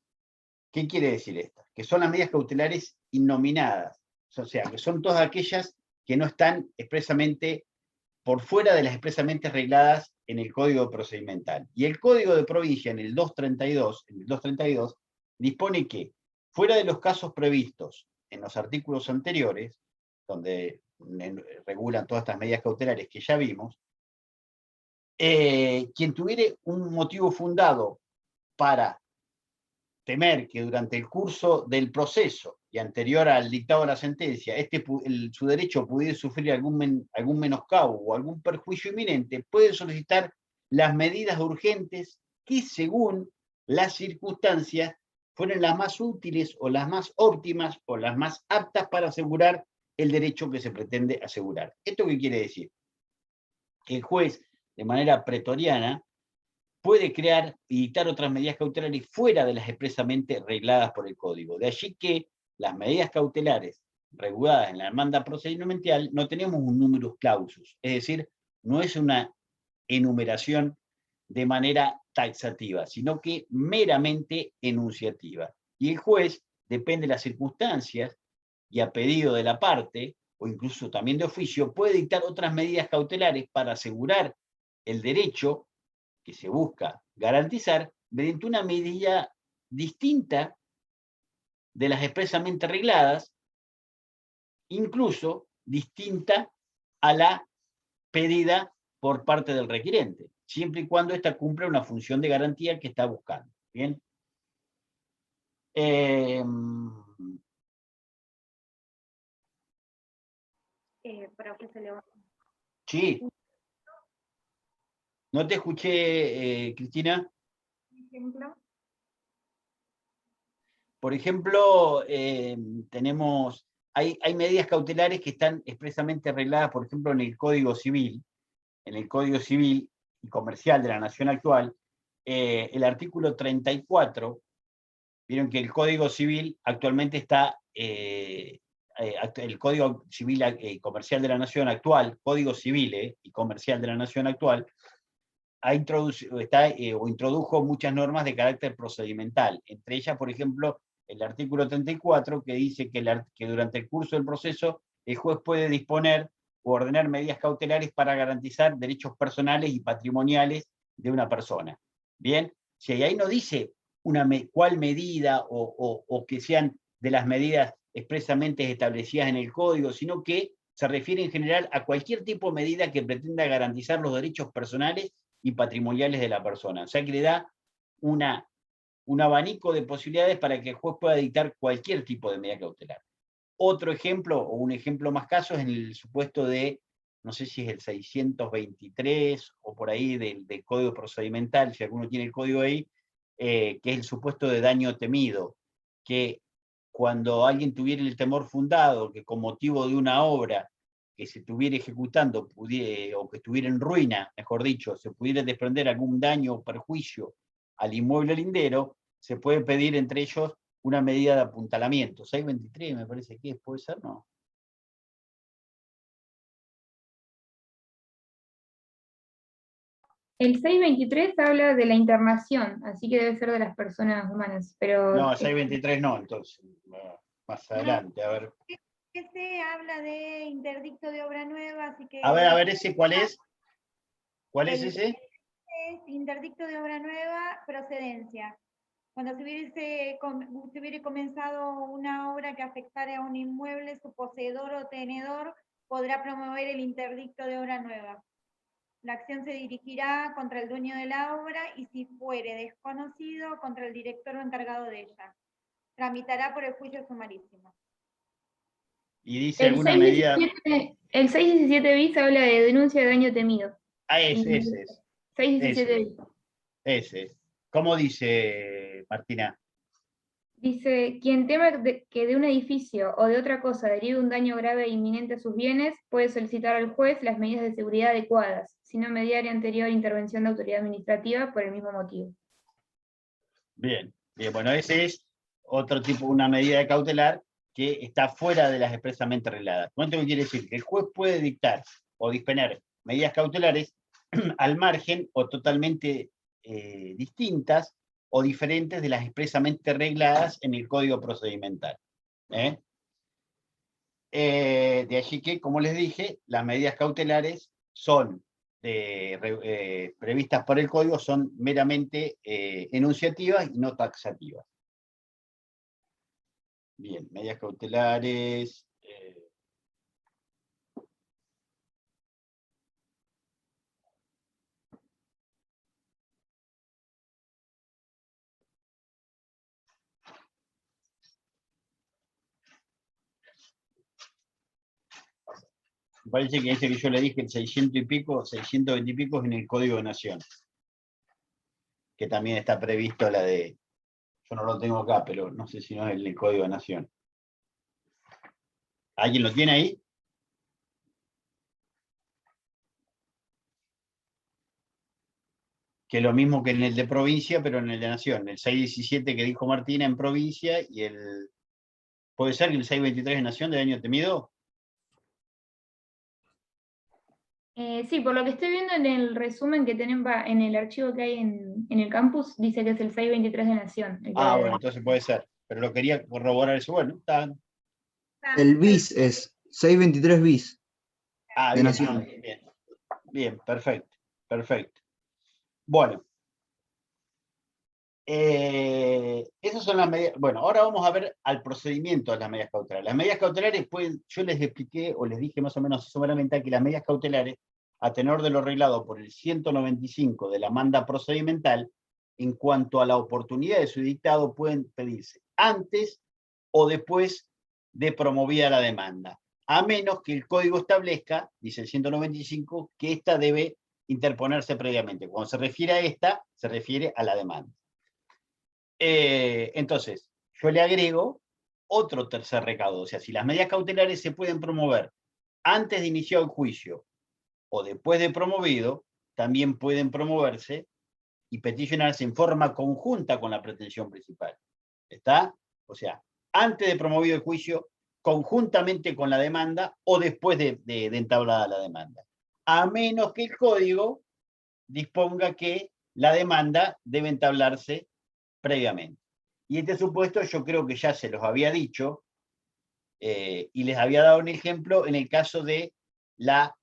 ¿Qué quiere decir esto? Que son las medidas cautelares innominadas, o sea, que son todas aquellas que no están expresamente por fuera de las expresamente regladas en el Código Procedimental. Y el Código de Provincia, en el 232, dispone que, fuera de los casos previstos en los artículos anteriores, donde regulan todas estas medidas cautelares que ya vimos, quien tuviere un motivo fundado para temer que durante el curso del proceso y anterior al dictado de la sentencia, su derecho pudiera sufrir algún menoscabo o algún perjuicio inminente, puede solicitar las medidas urgentes que, según las circunstancias, fueron las más útiles o las más óptimas o las más aptas para asegurar el derecho que se pretende asegurar. ¿Esto qué quiere decir? Que el juez, de manera pretoriana, puede crear y dictar otras medidas cautelares fuera de las expresamente regladas por el Código. De allí que las medidas cautelares reguladas en la demanda procedimental no tenemos un numerus clausus, es decir, no es una enumeración de manera taxativa, sino que meramente enunciativa. Y el juez, depende de las circunstancias y a pedido de la parte, o incluso también de oficio, puede dictar otras medidas cautelares para asegurar el derecho que se busca garantizar mediante una medida distinta de las expresamente regladas, incluso distinta a la pedida por parte del requirente, siempre y cuando ésta cumpla una función de garantía que está buscando. ¿Bien? Para que se le va. Sí. No te escuché, Cristina. Ejemplo. Por ejemplo, hay medidas cautelares que están expresamente arregladas, por ejemplo, en el Código Civil y Comercial de la Nación actual, el artículo 34, vieron que el Código Civil actualmente está, el Código Civil y Comercial de la Nación actual, Código Civil y Comercial de la Nación actual, introdujo muchas normas de carácter procedimental, entre ellas, por ejemplo, el artículo 34, que dice que durante el curso del proceso el juez puede disponer o ordenar medidas cautelares para garantizar derechos personales y patrimoniales de una persona. Bien, si ahí no dice cuál medida o que sean de las medidas expresamente establecidas en el código, sino que se refiere en general a cualquier tipo de medida que pretenda garantizar los derechos personales y patrimoniales de la persona. O sea que le da un abanico de posibilidades para que el juez pueda dictar cualquier tipo de medida cautelar. Otro ejemplo, o un ejemplo más caso, es en el supuesto de, no sé si es el 623 o por ahí del Código Procedimental, si alguno tiene el código ahí, que es el supuesto de daño temido, que cuando alguien tuviera el temor fundado, que con motivo de una obra que se estuviera ejecutando o que estuviera en ruina, mejor dicho, se pudiera desprender algún daño o perjuicio al inmueble lindero, se puede pedir entre ellos una medida de apuntalamiento. 623 me parece que puede ser, ¿no? El 623 habla de la internación, así que debe ser de las personas humanas, pero... No, 623 no, entonces, más adelante, a ver. Ese habla de interdicto de obra nueva, así que... A ver, ¿ese cuál es? ¿Cuál es ese? Es interdicto de obra nueva, procedencia. Cuando se hubiese comenzado una obra que afectare a un inmueble, su poseedor o tenedor podrá promover el interdicto de obra nueva. La acción se dirigirá contra el dueño de la obra y, si fuere desconocido, contra el director o encargado de ella. Tramitará por el juicio sumarísimo. Y dice alguna medida... El 617 bis habla de denuncia de daño temido. Ah, ese es. 617 bis. Ese es. ¿Cómo dice, Martina? Dice, quien tema que de un edificio o de otra cosa derive un daño grave e inminente a sus bienes, puede solicitar al juez las medidas de seguridad adecuadas, sino mediar anterior intervención de autoridad administrativa por el mismo motivo. Bien, bueno, ese es otro tipo, una medida de cautelar que está fuera de las expresamente regladas. ¿Cuánto quiere decir? Que el juez puede dictar o disponer medidas cautelares al margen o totalmente distintas o diferentes de las expresamente regladas en el Código Procedimental. De allí que, como les dije, las medidas cautelares son previstas por el Código, son meramente enunciativas y no taxativas. Bien, medidas cautelares. Me parece que ese que yo le dije, el 620 y pico, es en el Código de Nación. Que también está previsto la de... Yo no lo tengo acá, pero no sé si no es el Código de Nación. ¿Alguien lo tiene ahí? Que es lo mismo que en el de provincia, pero en el de Nación. El 617 que dijo Martina en provincia y el... ¿Puede ser que el 623 de Nación de año temido? Sí, por lo que estoy viendo en el resumen que tienen en el archivo que hay en el campus, dice que es el 623 de Nación. Ah, bueno, entonces puede ser. Pero lo quería corroborar eso. Bueno, está. El bis es 623 bis Ah, de bien, Nación. bien. Bien, perfecto, perfecto. Bueno, esas son las medidas. Bueno, ahora vamos a ver al procedimiento de las medidas cautelares. Las medidas cautelares pueden, yo les expliqué o les dije más o menos someramente que las medidas cautelares, a tenor de lo arreglado por el 195 de la manda procedimental, en cuanto a la oportunidad de su dictado, pueden pedirse antes o después de promovida la demanda, a menos que el código establezca, dice el 195, que ésta debe interponerse previamente. Cuando se refiere a esta, se refiere a la demanda. Entonces, yo le agrego otro tercer recaudo. O sea, si las medidas cautelares se pueden promover antes de iniciar el juicio o después de promovido, también pueden promoverse y peticionarse en forma conjunta con la pretensión principal. ¿Está? O sea, antes de promovido el juicio, conjuntamente con la demanda o después de entablada la demanda. A menos que el código disponga que la demanda debe entablarse previamente. Y este supuesto yo creo que ya se los había dicho y les había dado un ejemplo en el caso de la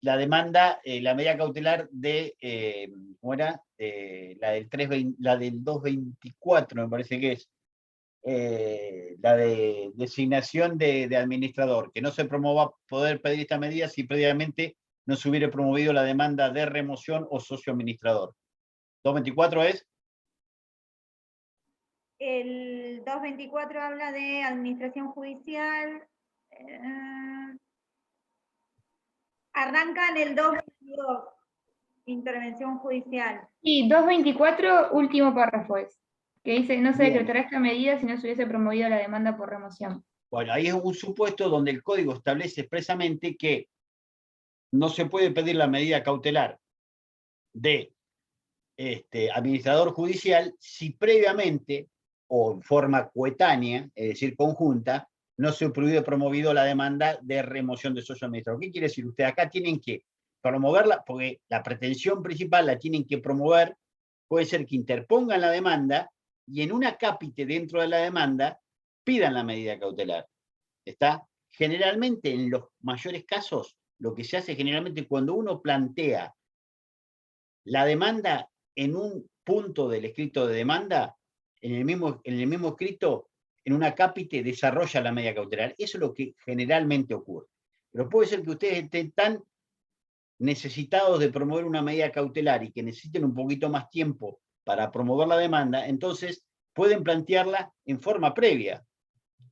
demanda, la medida cautelar de, ¿cómo era? La del 224, me parece que es, la de designación de administrador, que no se promueva poder pedir esta medida si previamente no se hubiera promovido la demanda de remoción o socio administrador. 224 es... El 224 habla de administración judicial. Arranca en el 222, intervención judicial. Sí, 224, último párrafo es, que dice, no se Bien. decretará esta medida si no se hubiese promovido la demanda por remoción. Bueno, ahí es un supuesto donde el código establece expresamente que no se puede pedir la medida cautelar de administrador judicial si previamente o en forma coetánea, es decir, conjunta, no se hubiera promovido la demanda de remoción de socio administrador. ¿Qué quiere decir? Ustedes acá tienen que promoverla, porque la pretensión principal la tienen que promover, puede ser que interpongan la demanda y en una cápite dentro de la demanda pidan la medida cautelar. ¿Está? Generalmente, en los mayores casos, lo que se hace generalmente cuando uno plantea la demanda en un punto del escrito de demanda, en el mismo escrito, en una cápite, desarrolla la medida cautelar. Eso es lo que generalmente ocurre. Pero puede ser que ustedes estén tan necesitados de promover una medida cautelar y que necesiten un poquito más tiempo para promover la demanda, entonces pueden plantearla en forma previa.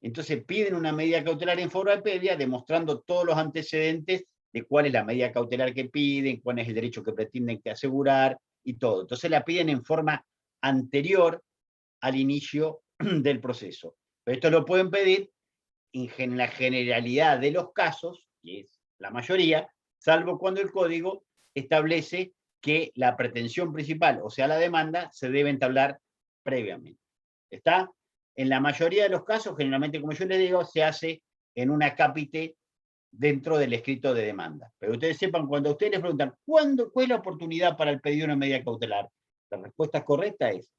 Entonces piden una medida cautelar en forma previa, demostrando todos los antecedentes de cuál es la medida cautelar que piden, cuál es el derecho que pretenden que asegurar y todo. Entonces la piden en forma anterior al inicio del proceso. Pero esto lo pueden pedir en la generalidad de los casos, que es la mayoría, salvo cuando el código establece que la pretensión principal, o sea, la demanda, se debe entablar previamente. ¿Está? En la mayoría de los casos, generalmente, como yo les digo, se hace en una cápite dentro del escrito de demanda. Pero ustedes sepan, cuando ustedes les preguntan, ¿cuál es la oportunidad para el pedido de una medida cautelar? La respuesta correcta es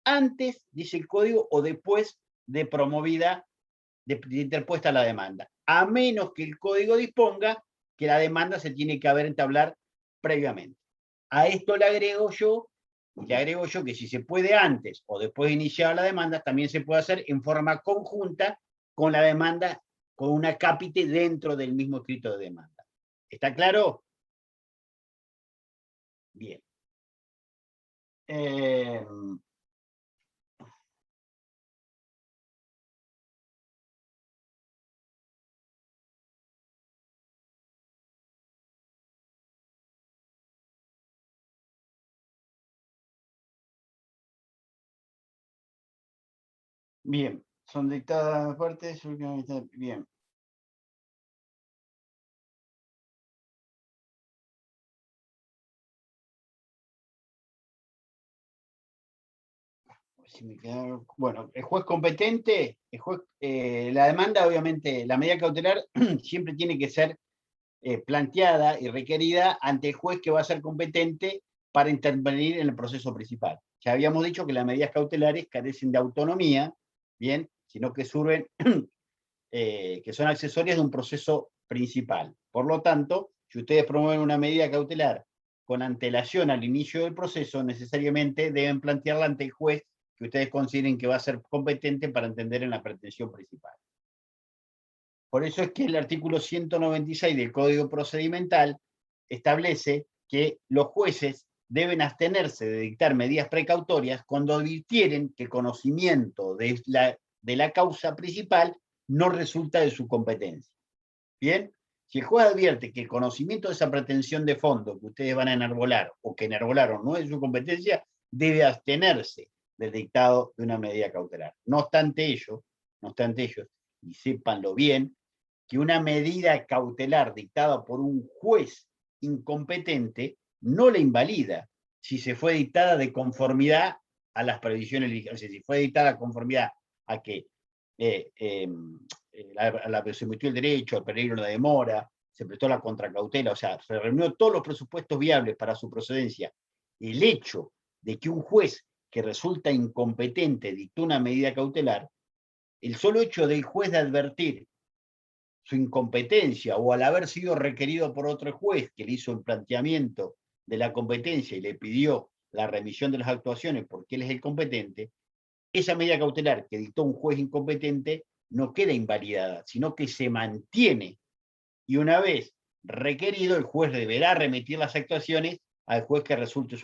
antes, dice el código, o después de promovida, de interpuesta la demanda, a menos que el código disponga que la demanda se tiene que haber entablar previamente. A esto le agrego yo que si se puede antes o después de iniciar la demanda, también se puede hacer en forma conjunta con la demanda, con una cápite dentro del mismo escrito de demanda. ¿Está claro? Bien. Bien, son dictadas partes, bien. Si me queda- Bueno, el juez competente, la demanda, obviamente, la medida cautelar siempre tiene que ser planteada y requerida ante el juez que va a ser competente para intervenir en el proceso principal. Ya habíamos dicho que las medidas cautelares carecen de autonomía, bien, sino que sirven, que son accesorias de un proceso principal. Por lo tanto, si ustedes promueven una medida cautelar con antelación al inicio del proceso, necesariamente deben plantearla ante el juez que ustedes consideren que va a ser competente para entender en la pretensión principal. Por eso es que el artículo 196 del Código Procedimental establece que los jueces deben abstenerse de dictar medidas precautorias cuando advirtieren que conocimiento de la causa principal no resulta de su competencia. ¿Bien? Si el juez advierte que el conocimiento de esa pretensión de fondo que ustedes van a enarbolar o que enarbolaron no es de su competencia, debe abstenerse del dictado de una medida cautelar. No obstante ello, y sépanlo bien, que una medida cautelar dictada por un juez incompetente no la invalida si se fue dictada de conformidad a las previsiones, o sea, si fue dictada de conformidad a que se emitió el derecho, al peligro de la demora, se prestó la contracautela, o sea, se reunió todos los presupuestos viables para su procedencia. El hecho de que un juez que resulta incompetente dictó una medida cautelar, el solo hecho del juez de advertir su incompetencia o al haber sido requerido por otro juez que le hizo el planteamiento de la competencia y le pidió la remisión de las actuaciones porque él es el competente, esa medida cautelar que dictó un juez incompetente no queda invalidada, sino que se mantiene. Y una vez requerido, el juez deberá remitir las actuaciones al juez que resulte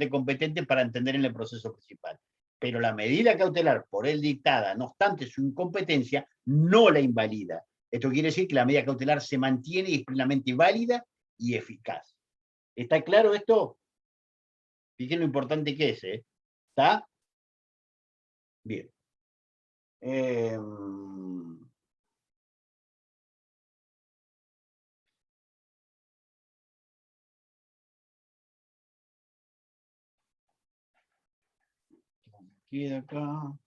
competente para entender en el proceso principal. Pero la medida cautelar por él dictada, no obstante su incompetencia, no la invalida. Esto quiere decir que la medida cautelar se mantiene y es plenamente válida y eficaz. ¿Está claro esto? Fíjense lo importante que es, ¿eh? ¿Está? Bien. Queda acá.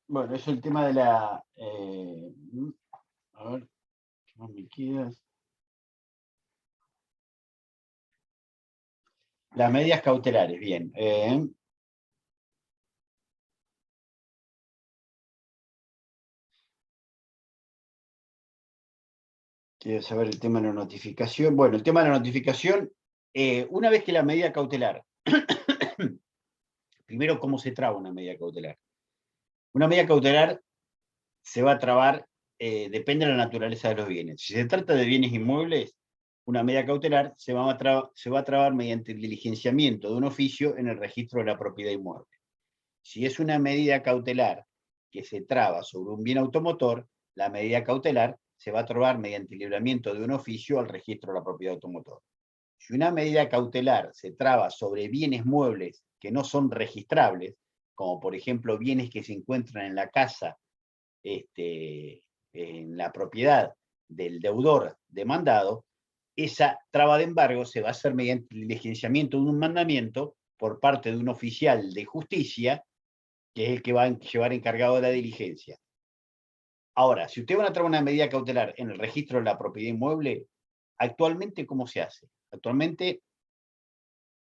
Bueno, eso es el tema de la... a ver, ¿qué más me quedas? Las medidas cautelares, bien. Quiero saber el tema de la notificación. Bueno, el tema de la notificación, una vez que la medida cautelar, primero, ¿cómo se traba una medida cautelar? Una medida cautelar se va a trabar, depende de la naturaleza de los bienes. Si se trata de bienes inmuebles, una medida cautelar se va a trabar mediante el diligenciamiento de un oficio en el registro de la propiedad inmueble. Si es una medida cautelar que se traba sobre un bien automotor, la medida cautelar se va a trabar mediante el libramiento de un oficio al registro de la propiedad automotor. Si una medida cautelar se traba sobre bienes muebles que no son registrables, como por ejemplo bienes que se encuentran en la casa, en la propiedad del deudor demandado, esa traba de embargo se va a hacer mediante el diligenciamiento de un mandamiento por parte de un oficial de justicia, que es el que va a llevar encargado de la diligencia. Ahora, si ustedes van a traer una medida cautelar en el registro de la propiedad inmueble, actualmente, ¿cómo se hace? Actualmente,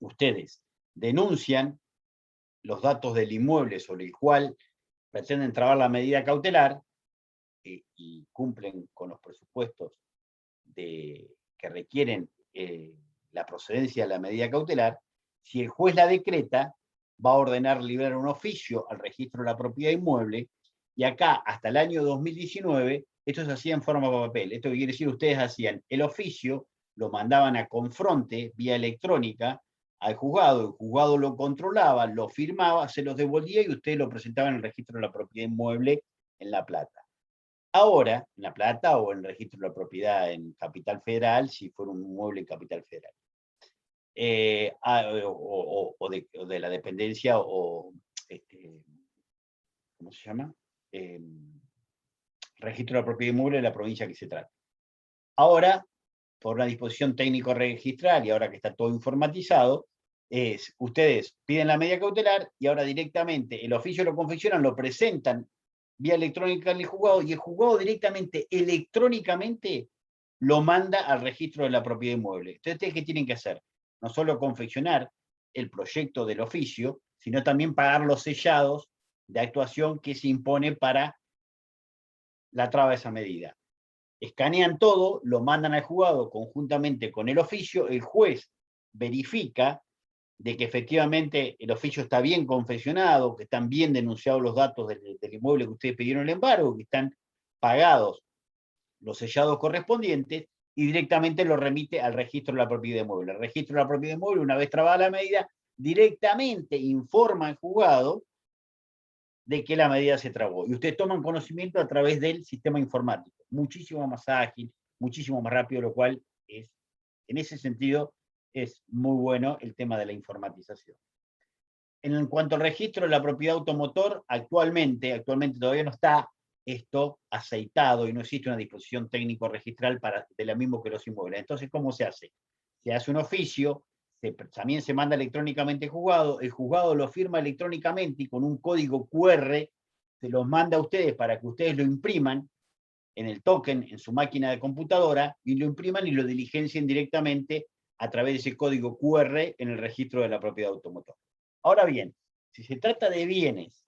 ustedes denuncian los datos del inmueble sobre el cual pretenden trabar la medida cautelar y cumplen con los presupuestos que requieren la procedencia de la medida cautelar. Si el juez la decreta, va a ordenar liberar un oficio al registro de la propiedad inmueble, y acá, hasta el año 2019, esto se hacía en forma de papel. Esto quiere decir, ustedes hacían el oficio, lo mandaban a confronte vía electrónica al juzgado, el juzgado lo controlaba, lo firmaba, se los devolvía y ustedes lo presentaban en el registro de la propiedad inmueble en La Plata. Ahora, en La Plata o en el registro de la propiedad en Capital Federal, si fuera un inmueble en Capital Federal. O de la dependencia, ¿cómo se llama? Registro de la propiedad inmueble de la provincia que se trata. Ahora, por una disposición técnico registral y ahora que está todo informatizado, ustedes piden la medida cautelar y ahora directamente el oficio lo confeccionan, lo presentan vía electrónica al juzgado y el juzgado directamente, electrónicamente, lo manda al registro de la propiedad inmueble. Entonces, ¿ustedes qué tienen que hacer? No solo confeccionar el proyecto del oficio, sino también pagar los sellados de actuación que se impone para la traba de esa medida. Escanean todo, lo mandan al juzgado conjuntamente con el oficio, el juez verifica de que efectivamente el oficio está bien confeccionado, que están bien denunciados los datos del inmueble que ustedes pidieron el embargo, que están pagados los sellados correspondientes, y directamente lo remite al registro de la propiedad inmueble. El registro de la propiedad inmueble, una vez trabada la medida, directamente informa al juzgado de que la medida se trabó. Y ustedes toman conocimiento a través del sistema informático. Muchísimo más ágil, muchísimo más rápido, lo cual es, en ese sentido, es muy bueno el tema de la informatización. En cuanto al registro de la propiedad automotor, actualmente todavía no está esto aceitado y no existe una disposición técnico registral de la misma que los inmuebles. Entonces, ¿cómo se hace? Se hace un oficio, también se manda electrónicamente al juzgado, el juzgado lo firma electrónicamente y con un código QR se los manda a ustedes para que ustedes lo impriman en el token, en su máquina de computadora, y lo impriman y lo diligencien directamente a través de ese código QR en el registro de la propiedad automotor. Ahora bien, si se trata de bienes,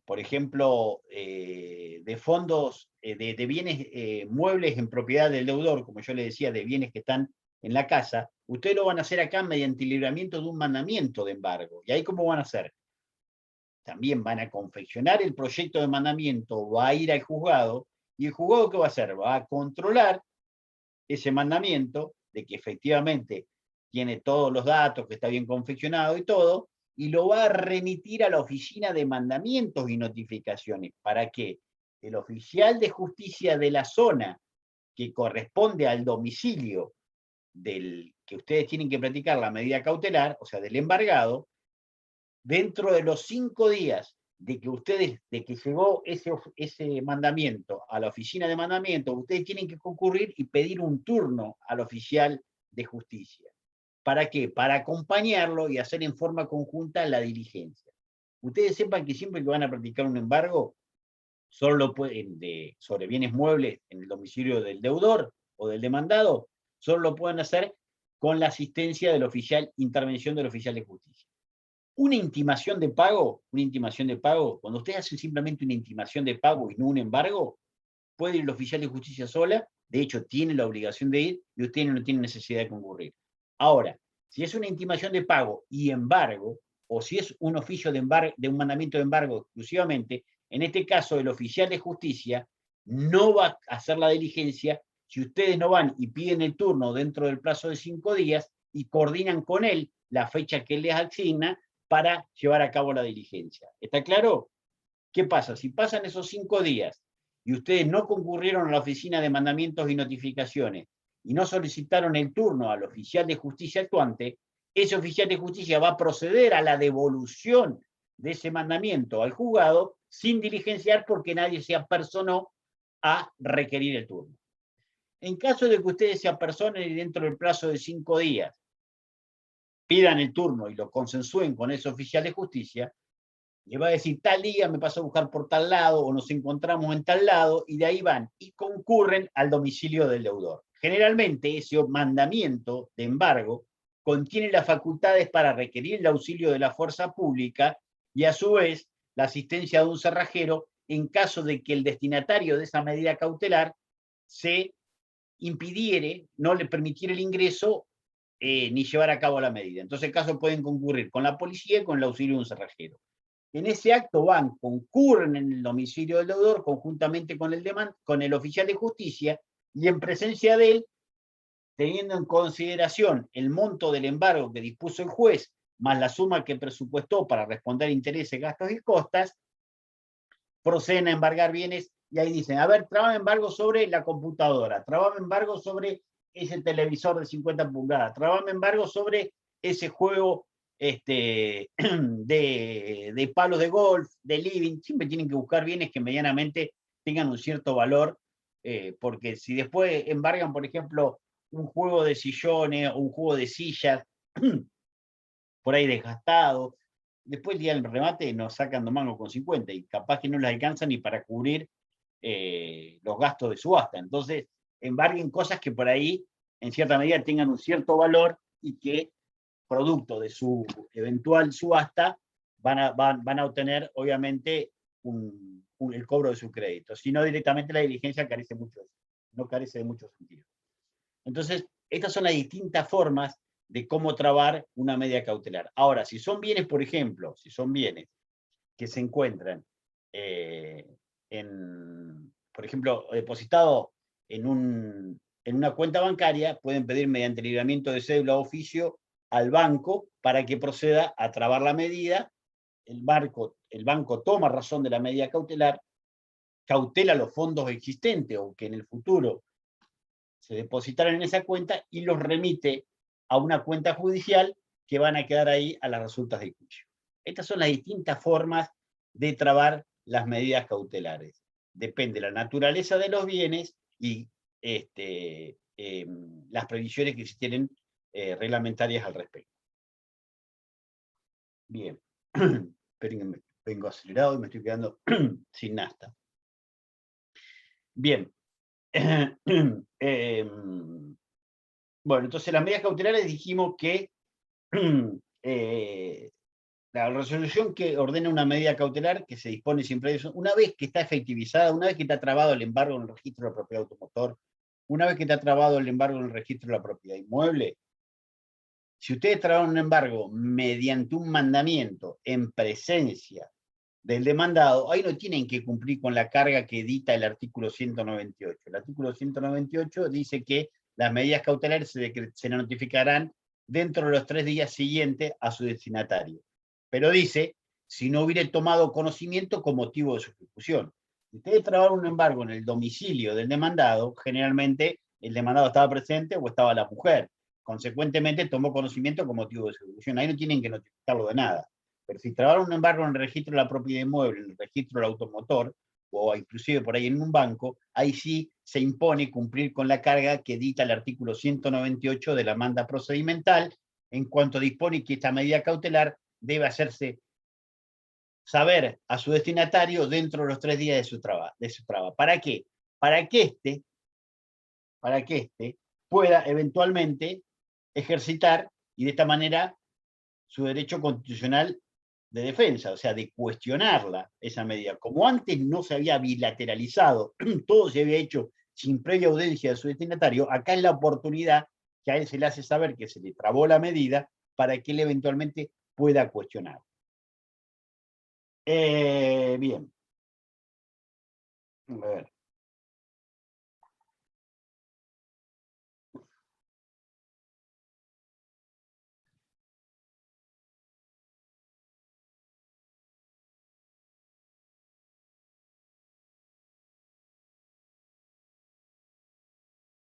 por ejemplo, de fondos, de bienes muebles en propiedad del deudor, como yo le decía, de bienes que están en la casa, ustedes lo van a hacer acá mediante el libramiento de un mandamiento de embargo. ¿Y ahí cómo van a hacer? También van a confeccionar el proyecto de mandamiento, va a ir al juzgado, y el juzgado ¿qué va a hacer? Va a controlar ese mandamiento, de que efectivamente tiene todos los datos, que está bien confeccionado y todo, y lo va a remitir a la oficina de mandamientos y notificaciones, para que el oficial de justicia de la zona, que corresponde al domicilio del que ustedes tienen que practicar la medida cautelar, o sea, del embargado, dentro de los 5 días de que llegó ese mandamiento a la oficina de mandamiento, ustedes tienen que concurrir y pedir un turno al oficial de justicia. ¿Para qué? Para acompañarlo y hacer en forma conjunta la diligencia. Ustedes sepan que siempre que van a practicar un embargo, solo lo pueden, sobre bienes muebles en el domicilio del deudor o del demandado, solo lo pueden hacer con la asistencia del oficial, intervención del oficial de justicia. Una intimación de pago, cuando ustedes hacen simplemente una intimación de pago y no un embargo, puede ir el oficial de justicia sola, de hecho tiene la obligación de ir y ustedes no tienen necesidad de concurrir. Ahora, si es una intimación de pago y embargo, o si es un oficio de un mandamiento de embargo exclusivamente, en este caso el oficial de justicia no va a hacer la diligencia si ustedes no van y piden el turno dentro del plazo de 5 días y coordinan con él la fecha que él les asigna para llevar a cabo la diligencia. ¿Está claro? ¿Qué pasa? Si pasan esos 5 días y ustedes no concurrieron a la oficina de mandamientos y notificaciones y no solicitaron el turno al oficial de justicia actuante, ese oficial de justicia va a proceder a la devolución de ese mandamiento al juzgado sin diligenciar porque nadie se apersonó a requerir el turno. En caso de que ustedes se apersonen y dentro del plazo de 5 días pidan el turno y lo consensúen con ese oficial de justicia, le va a decir, tal día me pasó a buscar por tal lado, o nos encontramos en tal lado, y de ahí van, y concurren al domicilio del deudor. Generalmente ese mandamiento de embargo contiene las facultades para requerir el auxilio de la fuerza pública y a su vez la asistencia de un cerrajero en caso de que el destinatario de esa medida cautelar se impidiere, no le permitiera el ingreso ni llevar a cabo la medida. Entonces, en caso pueden concurrir con la policía y con el auxilio de un cerrajero. En ese acto concurren en el domicilio del deudor conjuntamente con el oficial de justicia y en presencia de él, teniendo en consideración el monto del embargo que dispuso el juez, más la suma que presupuestó para responder intereses, gastos y costas, proceden a embargar bienes, y ahí dicen, a ver, trabame embargo sobre la computadora, trabame embargo sobre ese televisor de 50 pulgadas, trabame embargo sobre ese juego de palos de golf, de living. Siempre tienen que buscar bienes que medianamente tengan un cierto valor, porque si después embargan, por ejemplo, un juego de sillones o un juego de sillas, por ahí desgastado, después el día del remate nos sacan 2,50 y capaz que no les alcanza ni para cubrir los gastos de subasta. Entonces, embarguen cosas que por ahí, en cierta medida, tengan un cierto valor y que, producto de su eventual subasta, van a obtener, obviamente, el cobro de su crédito. Si no, directamente la diligencia no carece de mucho sentido. Entonces, estas son las distintas formas de cómo trabar una medida cautelar. Ahora, si son bienes, por ejemplo, si son bienes que se encuentran, por ejemplo, depositados en una cuenta bancaria, pueden pedir mediante libramiento de cédula o oficio al banco para que proceda a trabar la medida. El banco toma razón de la medida cautelar, cautela los fondos existentes o que en el futuro se depositaran en esa cuenta y los remite a una cuenta judicial que van a quedar ahí a las resultas del juicio. Estas son las distintas formas de trabar las medidas cautelares. Depende de la naturaleza de los bienes y las previsiones que se tienen reglamentarias al respecto. Bien, esperen, vengo acelerado y me estoy quedando sin nafta. Bien. Bueno, entonces las medidas cautelares dijimos que la resolución que ordena una medida cautelar que se dispone siempre de una vez que está efectivizada, una vez que está trabado el embargo en el registro de la propiedad automotor, una vez que está trabado el embargo en el registro de la propiedad inmueble, si ustedes trabajan un embargo mediante un mandamiento en presencia del demandado, ahí no tienen que cumplir con la carga que dicta el artículo 198. El artículo 198 dice que las medidas cautelares se notificarán dentro de los 3 días siguientes a su destinatario. Pero dice, si no hubiere tomado conocimiento con motivo de su ejecución. Si ustedes trabajan un embargo en el domicilio del demandado, generalmente el demandado estaba presente o estaba la mujer. Consecuentemente tomó conocimiento con motivo de su ejecución. Ahí no tienen que notificarlo de nada. Pero si trabajan un embargo en el registro de la propiedad inmueble, en el registro del automotor, o inclusive por ahí en un banco, ahí sí se impone cumplir con la carga que dicta el artículo 198 de la manda procedimental, en cuanto dispone que esta medida cautelar debe hacerse saber a su destinatario dentro de los 3 días de su trabajo. ¿Para qué? Para que éste pueda eventualmente ejercitar y de esta manera su derecho constitucional de defensa, o sea, de cuestionarla, esa medida. Como antes no se había bilateralizado, todo se había hecho sin previa audiencia de su destinatario, acá es la oportunidad que a él se le hace saber que se le trabó la medida para que él eventualmente pueda cuestionar. Bien. A ver.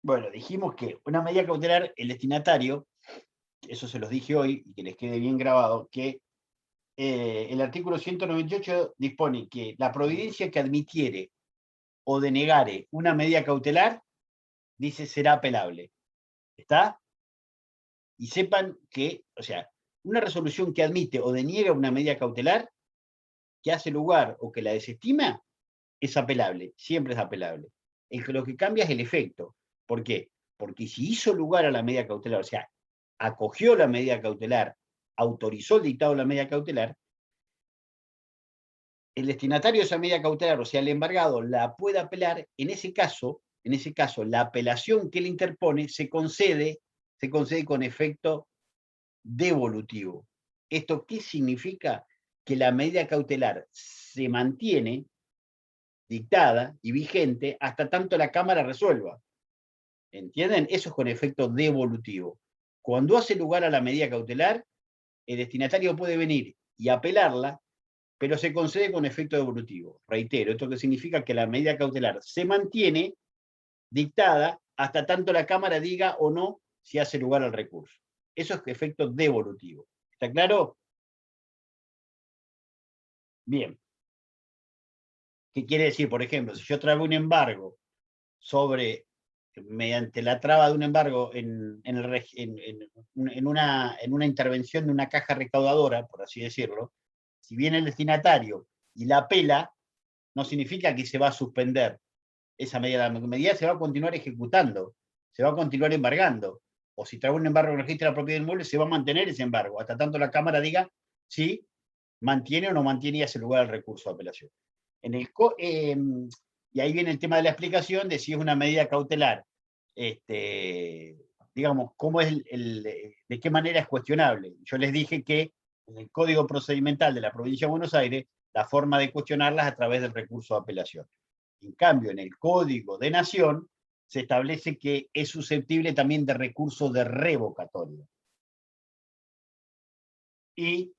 Bueno, dijimos que una medida cautelar, el destinatario, eso se los dije hoy, y que les quede bien grabado, que el artículo 198 dispone que la providencia que admitiere o denegare una medida cautelar, dice, será apelable. ¿Está? Y sepan que, o sea, una resolución que admite o deniega una medida cautelar, que hace lugar o que la desestima, es apelable, siempre es apelable. Lo que cambia es el efecto. ¿Por qué? Porque si hizo lugar a la medida cautelar, o sea, acogió la medida cautelar, autorizó el dictado de la medida cautelar, el destinatario de esa medida cautelar, o sea, el embargado, la puede apelar. En ese caso, la apelación que él interpone se concede con efecto devolutivo. ¿Esto qué significa? Que la medida cautelar se mantiene dictada y vigente hasta tanto la Cámara resuelva. ¿Entienden? Eso es con efecto devolutivo. Cuando hace lugar a la medida cautelar, el destinatario puede venir y apelarla, pero se concede con efecto devolutivo. Reitero, esto que significa que la medida cautelar se mantiene dictada hasta tanto la Cámara diga o no si hace lugar al recurso. Eso es efecto devolutivo. ¿Está claro? Bien. ¿Qué quiere decir? Por ejemplo, si yo traigo un embargo sobre, mediante la traba de un embargo en una intervención de una caja recaudadora, por así decirlo, si viene el destinatario y la apela, no significa que se va a suspender esa medida. La medida se va a continuar ejecutando, se va a continuar embargando. O si trae un embargo en el registro de la propiedad del inmueble, se va a mantener ese embargo, hasta tanto la Cámara diga si mantiene o no mantiene y hace lugar al recurso de apelación. Y ahí viene el tema de la explicación de si es una medida cautelar, digamos, de qué manera es cuestionable. Yo les dije que en el Código Procedimental de la Provincia de Buenos Aires, la forma de cuestionarlas es a través del recurso de apelación. En cambio, en el Código de Nación se establece que es susceptible también de recurso de revocatoria. Y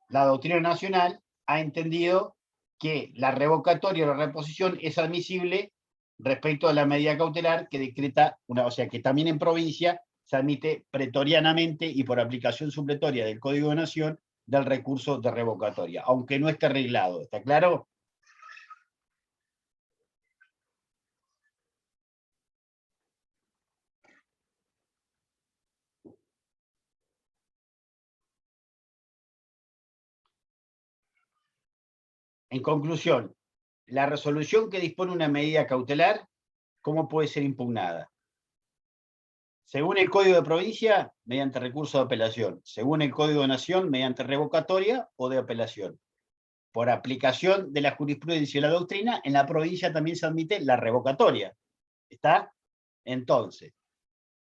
la doctrina nacional ha entendido que la revocatoria o la reposición es admisible respecto a la medida cautelar que decreta o sea, que también en provincia se admite pretorianamente y por aplicación supletoria del Código de Nación del recurso de revocatoria, aunque no esté arreglado. ¿Está claro? En conclusión, la resolución que dispone una medida cautelar, ¿cómo puede ser impugnada? Según el Código de Provincia, mediante recurso de apelación. Según el Código de Nación, mediante revocatoria o de apelación. Por aplicación de la jurisprudencia y la doctrina, en la provincia también se admite la revocatoria. ¿Está? Entonces,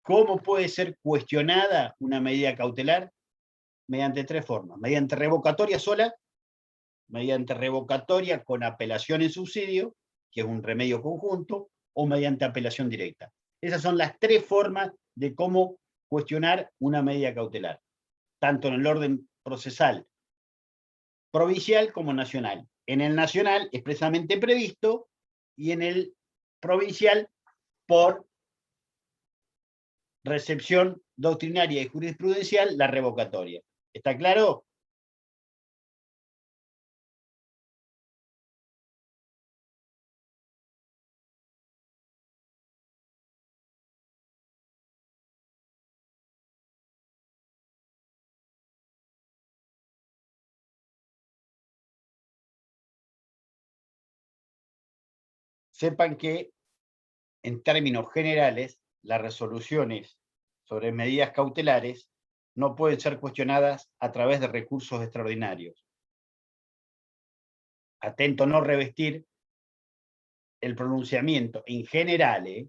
¿cómo puede ser cuestionada una medida cautelar? Mediante tres formas. Mediante revocatoria sola, mediante revocatoria con apelación en subsidio, que es un remedio conjunto, o mediante apelación directa. Esas son las tres formas de cómo cuestionar una medida cautelar, tanto en el orden procesal provincial como nacional. En el nacional expresamente previsto y en el provincial por recepción doctrinaria y jurisprudencial la revocatoria. ¿Está claro? Sepan que, en términos generales, las resoluciones sobre medidas cautelares no pueden ser cuestionadas a través de recursos extraordinarios. Atento a no revestir el pronunciamiento en general,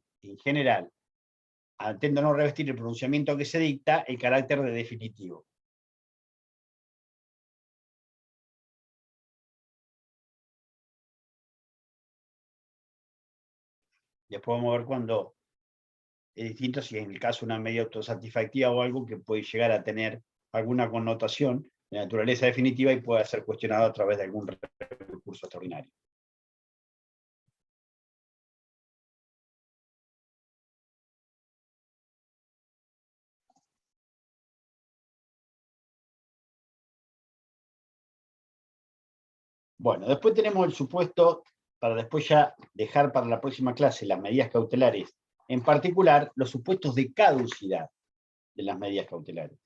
atento a no revestir el pronunciamiento que se dicta el carácter de definitivo. Después vamos a ver cuando es distinto si en el caso de una medida autosatisfactiva o algo que puede llegar a tener alguna connotación de naturaleza definitiva y puede ser cuestionado a través de algún recurso extraordinario. Bueno, después tenemos el supuesto, para después ya dejar para la próxima clase las medidas cautelares, en particular los supuestos de caducidad de las medidas cautelares.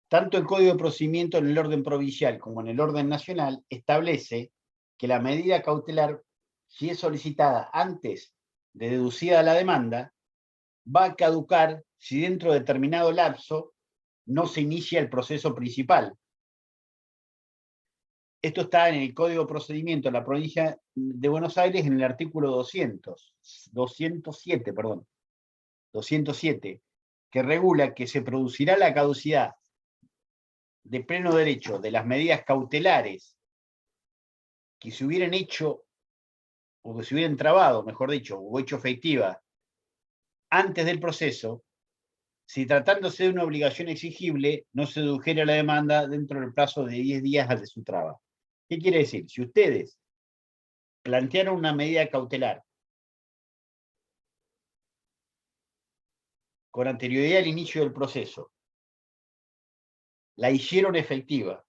Tanto el Código de Procedimiento en el orden provincial como en el orden nacional establece que la medida cautelar, si es solicitada antes de deducida la demanda, va a caducar si dentro de determinado lapso no se inicia el proceso principal. Esto está en el Código de Procedimiento de la Provincia de Buenos Aires en el artículo 207, que regula que se producirá la caducidad de pleno derecho de las medidas cautelares que se hubieran hecho, o que se hubieran trabado, mejor dicho, o hecho efectiva antes del proceso, si tratándose de una obligación exigible, no se dedujera la demanda dentro del plazo de 10 días al de su traba. ¿Qué quiere decir? Si ustedes plantearon una medida cautelar con anterioridad al inicio del proceso, la hicieron efectiva,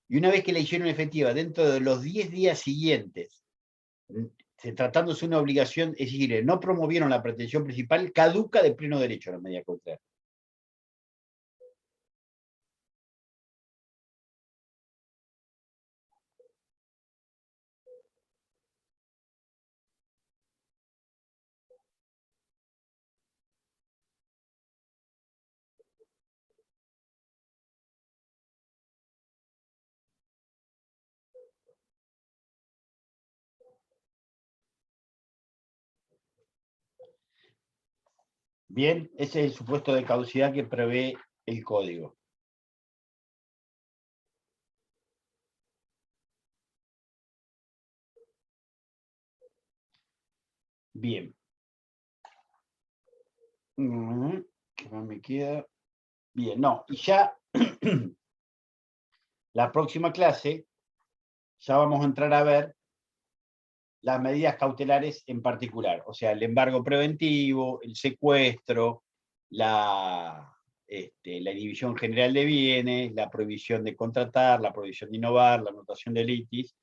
y una vez que la hicieron efectiva, dentro de los 10 días siguientes, tratándose de una obligación exigible, no promovieron la pretensión principal, caduca de pleno derecho la medida cautelar. Bien, ese es el supuesto de caducidad que prevé el código. Bien. ¿Qué más me queda? Bien, no, y ya la próxima clase ya vamos a entrar a ver las medidas cautelares en particular, o sea, el embargo preventivo, el secuestro, la inhibición general de bienes, la prohibición de contratar, la prohibición de innovar, la anotación de litis,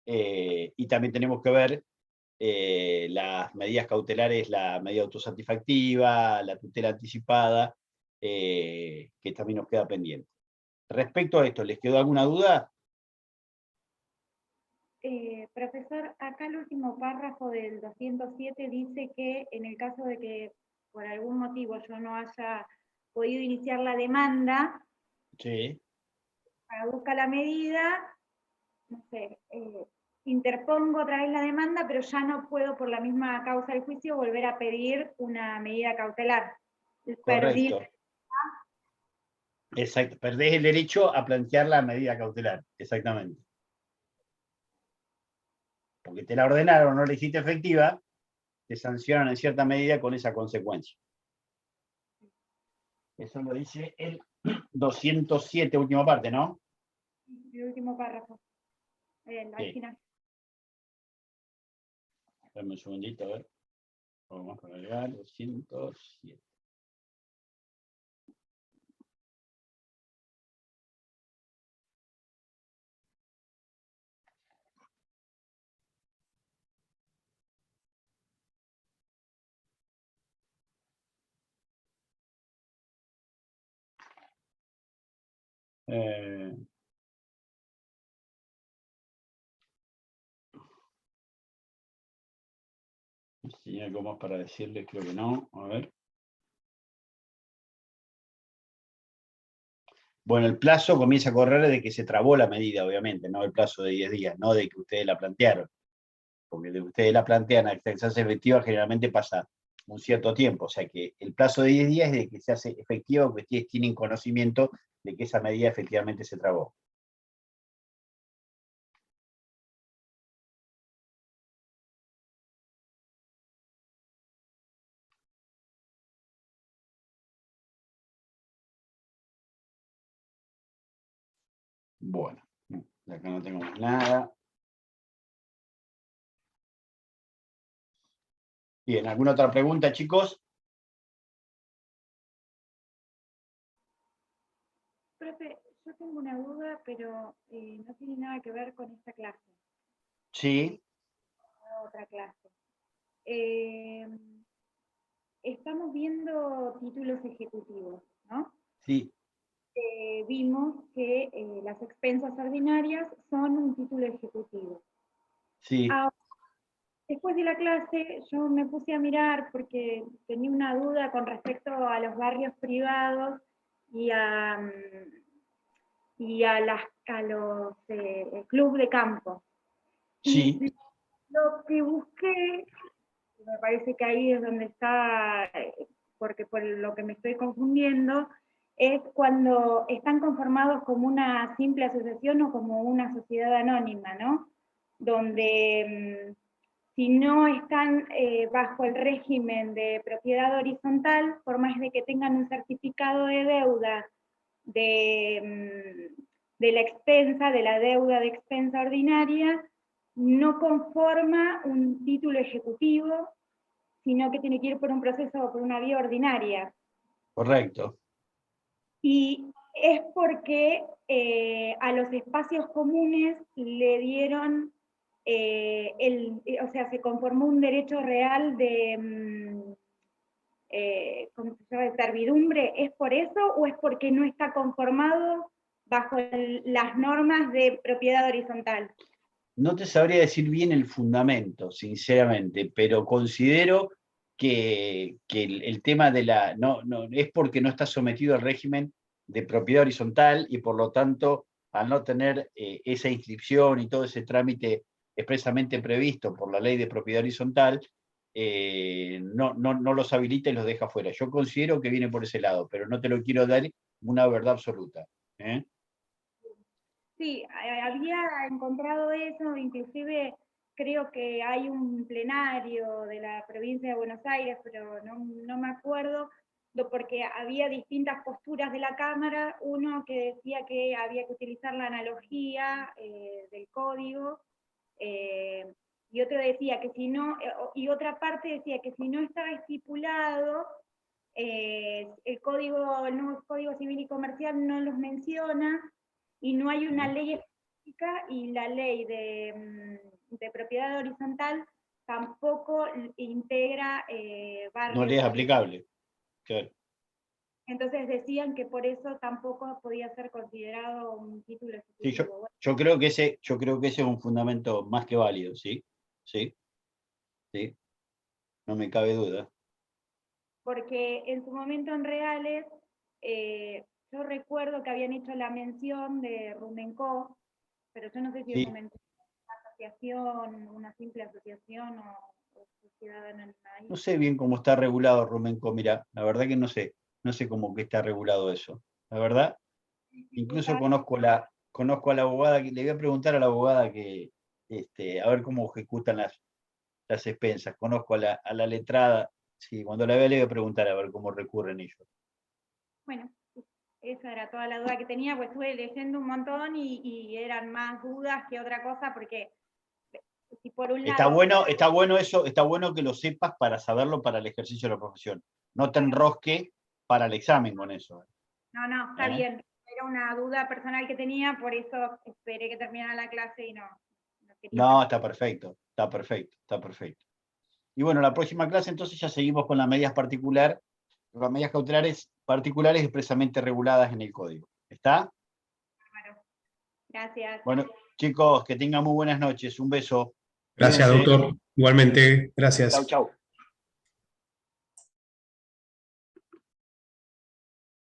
y también tenemos que ver las medidas cautelares, la medida autosatisfactiva, la tutela anticipada, que también nos queda pendiente. Respecto a esto, ¿les quedó alguna duda? Profesor, acá el último párrafo del 207 dice que en el caso de que por algún motivo yo no haya podido iniciar la demanda, Sí. busca la medida, no sé, interpongo otra vez la demanda, pero ya no puedo por la misma causa del juicio volver a pedir una medida cautelar. Perdí. Correcto. Exacto. Perdés el derecho a plantear la medida cautelar. Exactamente. Porque te la ordenaron, no la hiciste efectiva, te sancionan en cierta medida con esa consecuencia. Eso lo dice el 207, última parte, ¿no? El último párrafo. Al final. Dame un segundito, a ver. Vamos a cargar 207. Si hay algo más para decirles, creo que no. A ver. Bueno, el plazo comienza a correr desde que se trabó la medida, obviamente, no el plazo de 10 días, no de que ustedes la plantearon. Porque de que ustedes la plantean hasta que se hace efectiva, generalmente pasa un cierto tiempo. O sea que el plazo de 10 días es de que se hace efectiva, porque ustedes tienen conocimiento de que esa medida efectivamente se trabó. Bueno, acá no tengo más nada. Bien, ¿alguna otra pregunta, chicos? Profe, yo tengo una duda, pero no tiene nada que ver con esta clase. Sí. Otra clase. Estamos viendo títulos ejecutivos, ¿no? Sí. Vimos que las expensas ordinarias son un título ejecutivo. Sí. Ahora, después de la clase yo me puse a mirar porque tenía una duda con respecto a los barrios privados y a los clubes de campo. Sí. Y lo que busqué, me parece que ahí es donde está, porque por lo que me estoy confundiendo, es cuando están conformados como una simple asociación o como una sociedad anónima, ¿no? donde si no están bajo el régimen de propiedad horizontal, por más de que tengan un certificado de deuda de la expensa, de la deuda de expensa ordinaria, no conforma un título ejecutivo, sino que tiene que ir por un proceso, por una vía ordinaria. Correcto. Y es porque a los espacios comunes le dieron, o sea, se conformó un derecho real de, ¿cómo se llama?, de servidumbre. ¿Es por eso o es porque no está conformado bajo las normas de propiedad horizontal? No te sabría decir bien el fundamento, sinceramente, pero considero que el tema de la... No, es porque no está sometido al régimen de propiedad horizontal y por lo tanto, al no tener esa inscripción y todo ese trámite expresamente previsto por la ley de propiedad horizontal, no los habilita y los deja fuera. Yo considero que viene por ese lado, pero no te lo quiero dar una verdad absoluta. Sí, había encontrado eso, inclusive creo que hay un plenario de la provincia de Buenos Aires, pero no me acuerdo, porque había distintas posturas de la Cámara, uno que decía que había que utilizar la analogía del código, y otro decía que si no, y otra parte decía que si no estaba estipulado, el nuevo Código Civil y Comercial no los menciona, y no hay una ley específica, y la ley de propiedad horizontal tampoco integra barrios. No le es aplicable. Claro. Entonces decían que por eso tampoco podía ser considerado un título ejecutivo. Sí, yo creo que ese es un fundamento más que válido, ¿sí? Sí, no me cabe duda. Porque en su momento en Reales, yo recuerdo que habían hecho la mención de Rumenco, pero yo no sé si Sí. Rumenco es una asociación, una simple asociación o sociedad anónima. No sé bien cómo está regulado Rumenco, mira, la verdad que no sé cómo que está regulado eso. La verdad, incluso conozco a la abogada, le voy a preguntar a la abogada que, a ver cómo ejecutan las expensas. Conozco a la letrada, sí, cuando la vea le voy a preguntar a ver cómo recurren ellos. Bueno, esa era toda la duda que tenía, pues estuve leyendo un montón y eran más dudas que otra cosa, porque si por un Está lado... bueno eso, está bueno que lo sepas para saberlo para el ejercicio de la profesión. No te enrosque para el examen con eso. No, está bien. Era una duda personal que tenía, por eso esperé que terminara la clase y no quería... No, está perfecto. Y bueno, la próxima clase entonces ya seguimos con las medidas cautelares particulares expresamente reguladas en el código. ¿Está? Bueno, gracias. Bueno, chicos, que tengan muy buenas noches. Un beso. Gracias, Cuídense. doctor. Igualmente, gracias. Chau.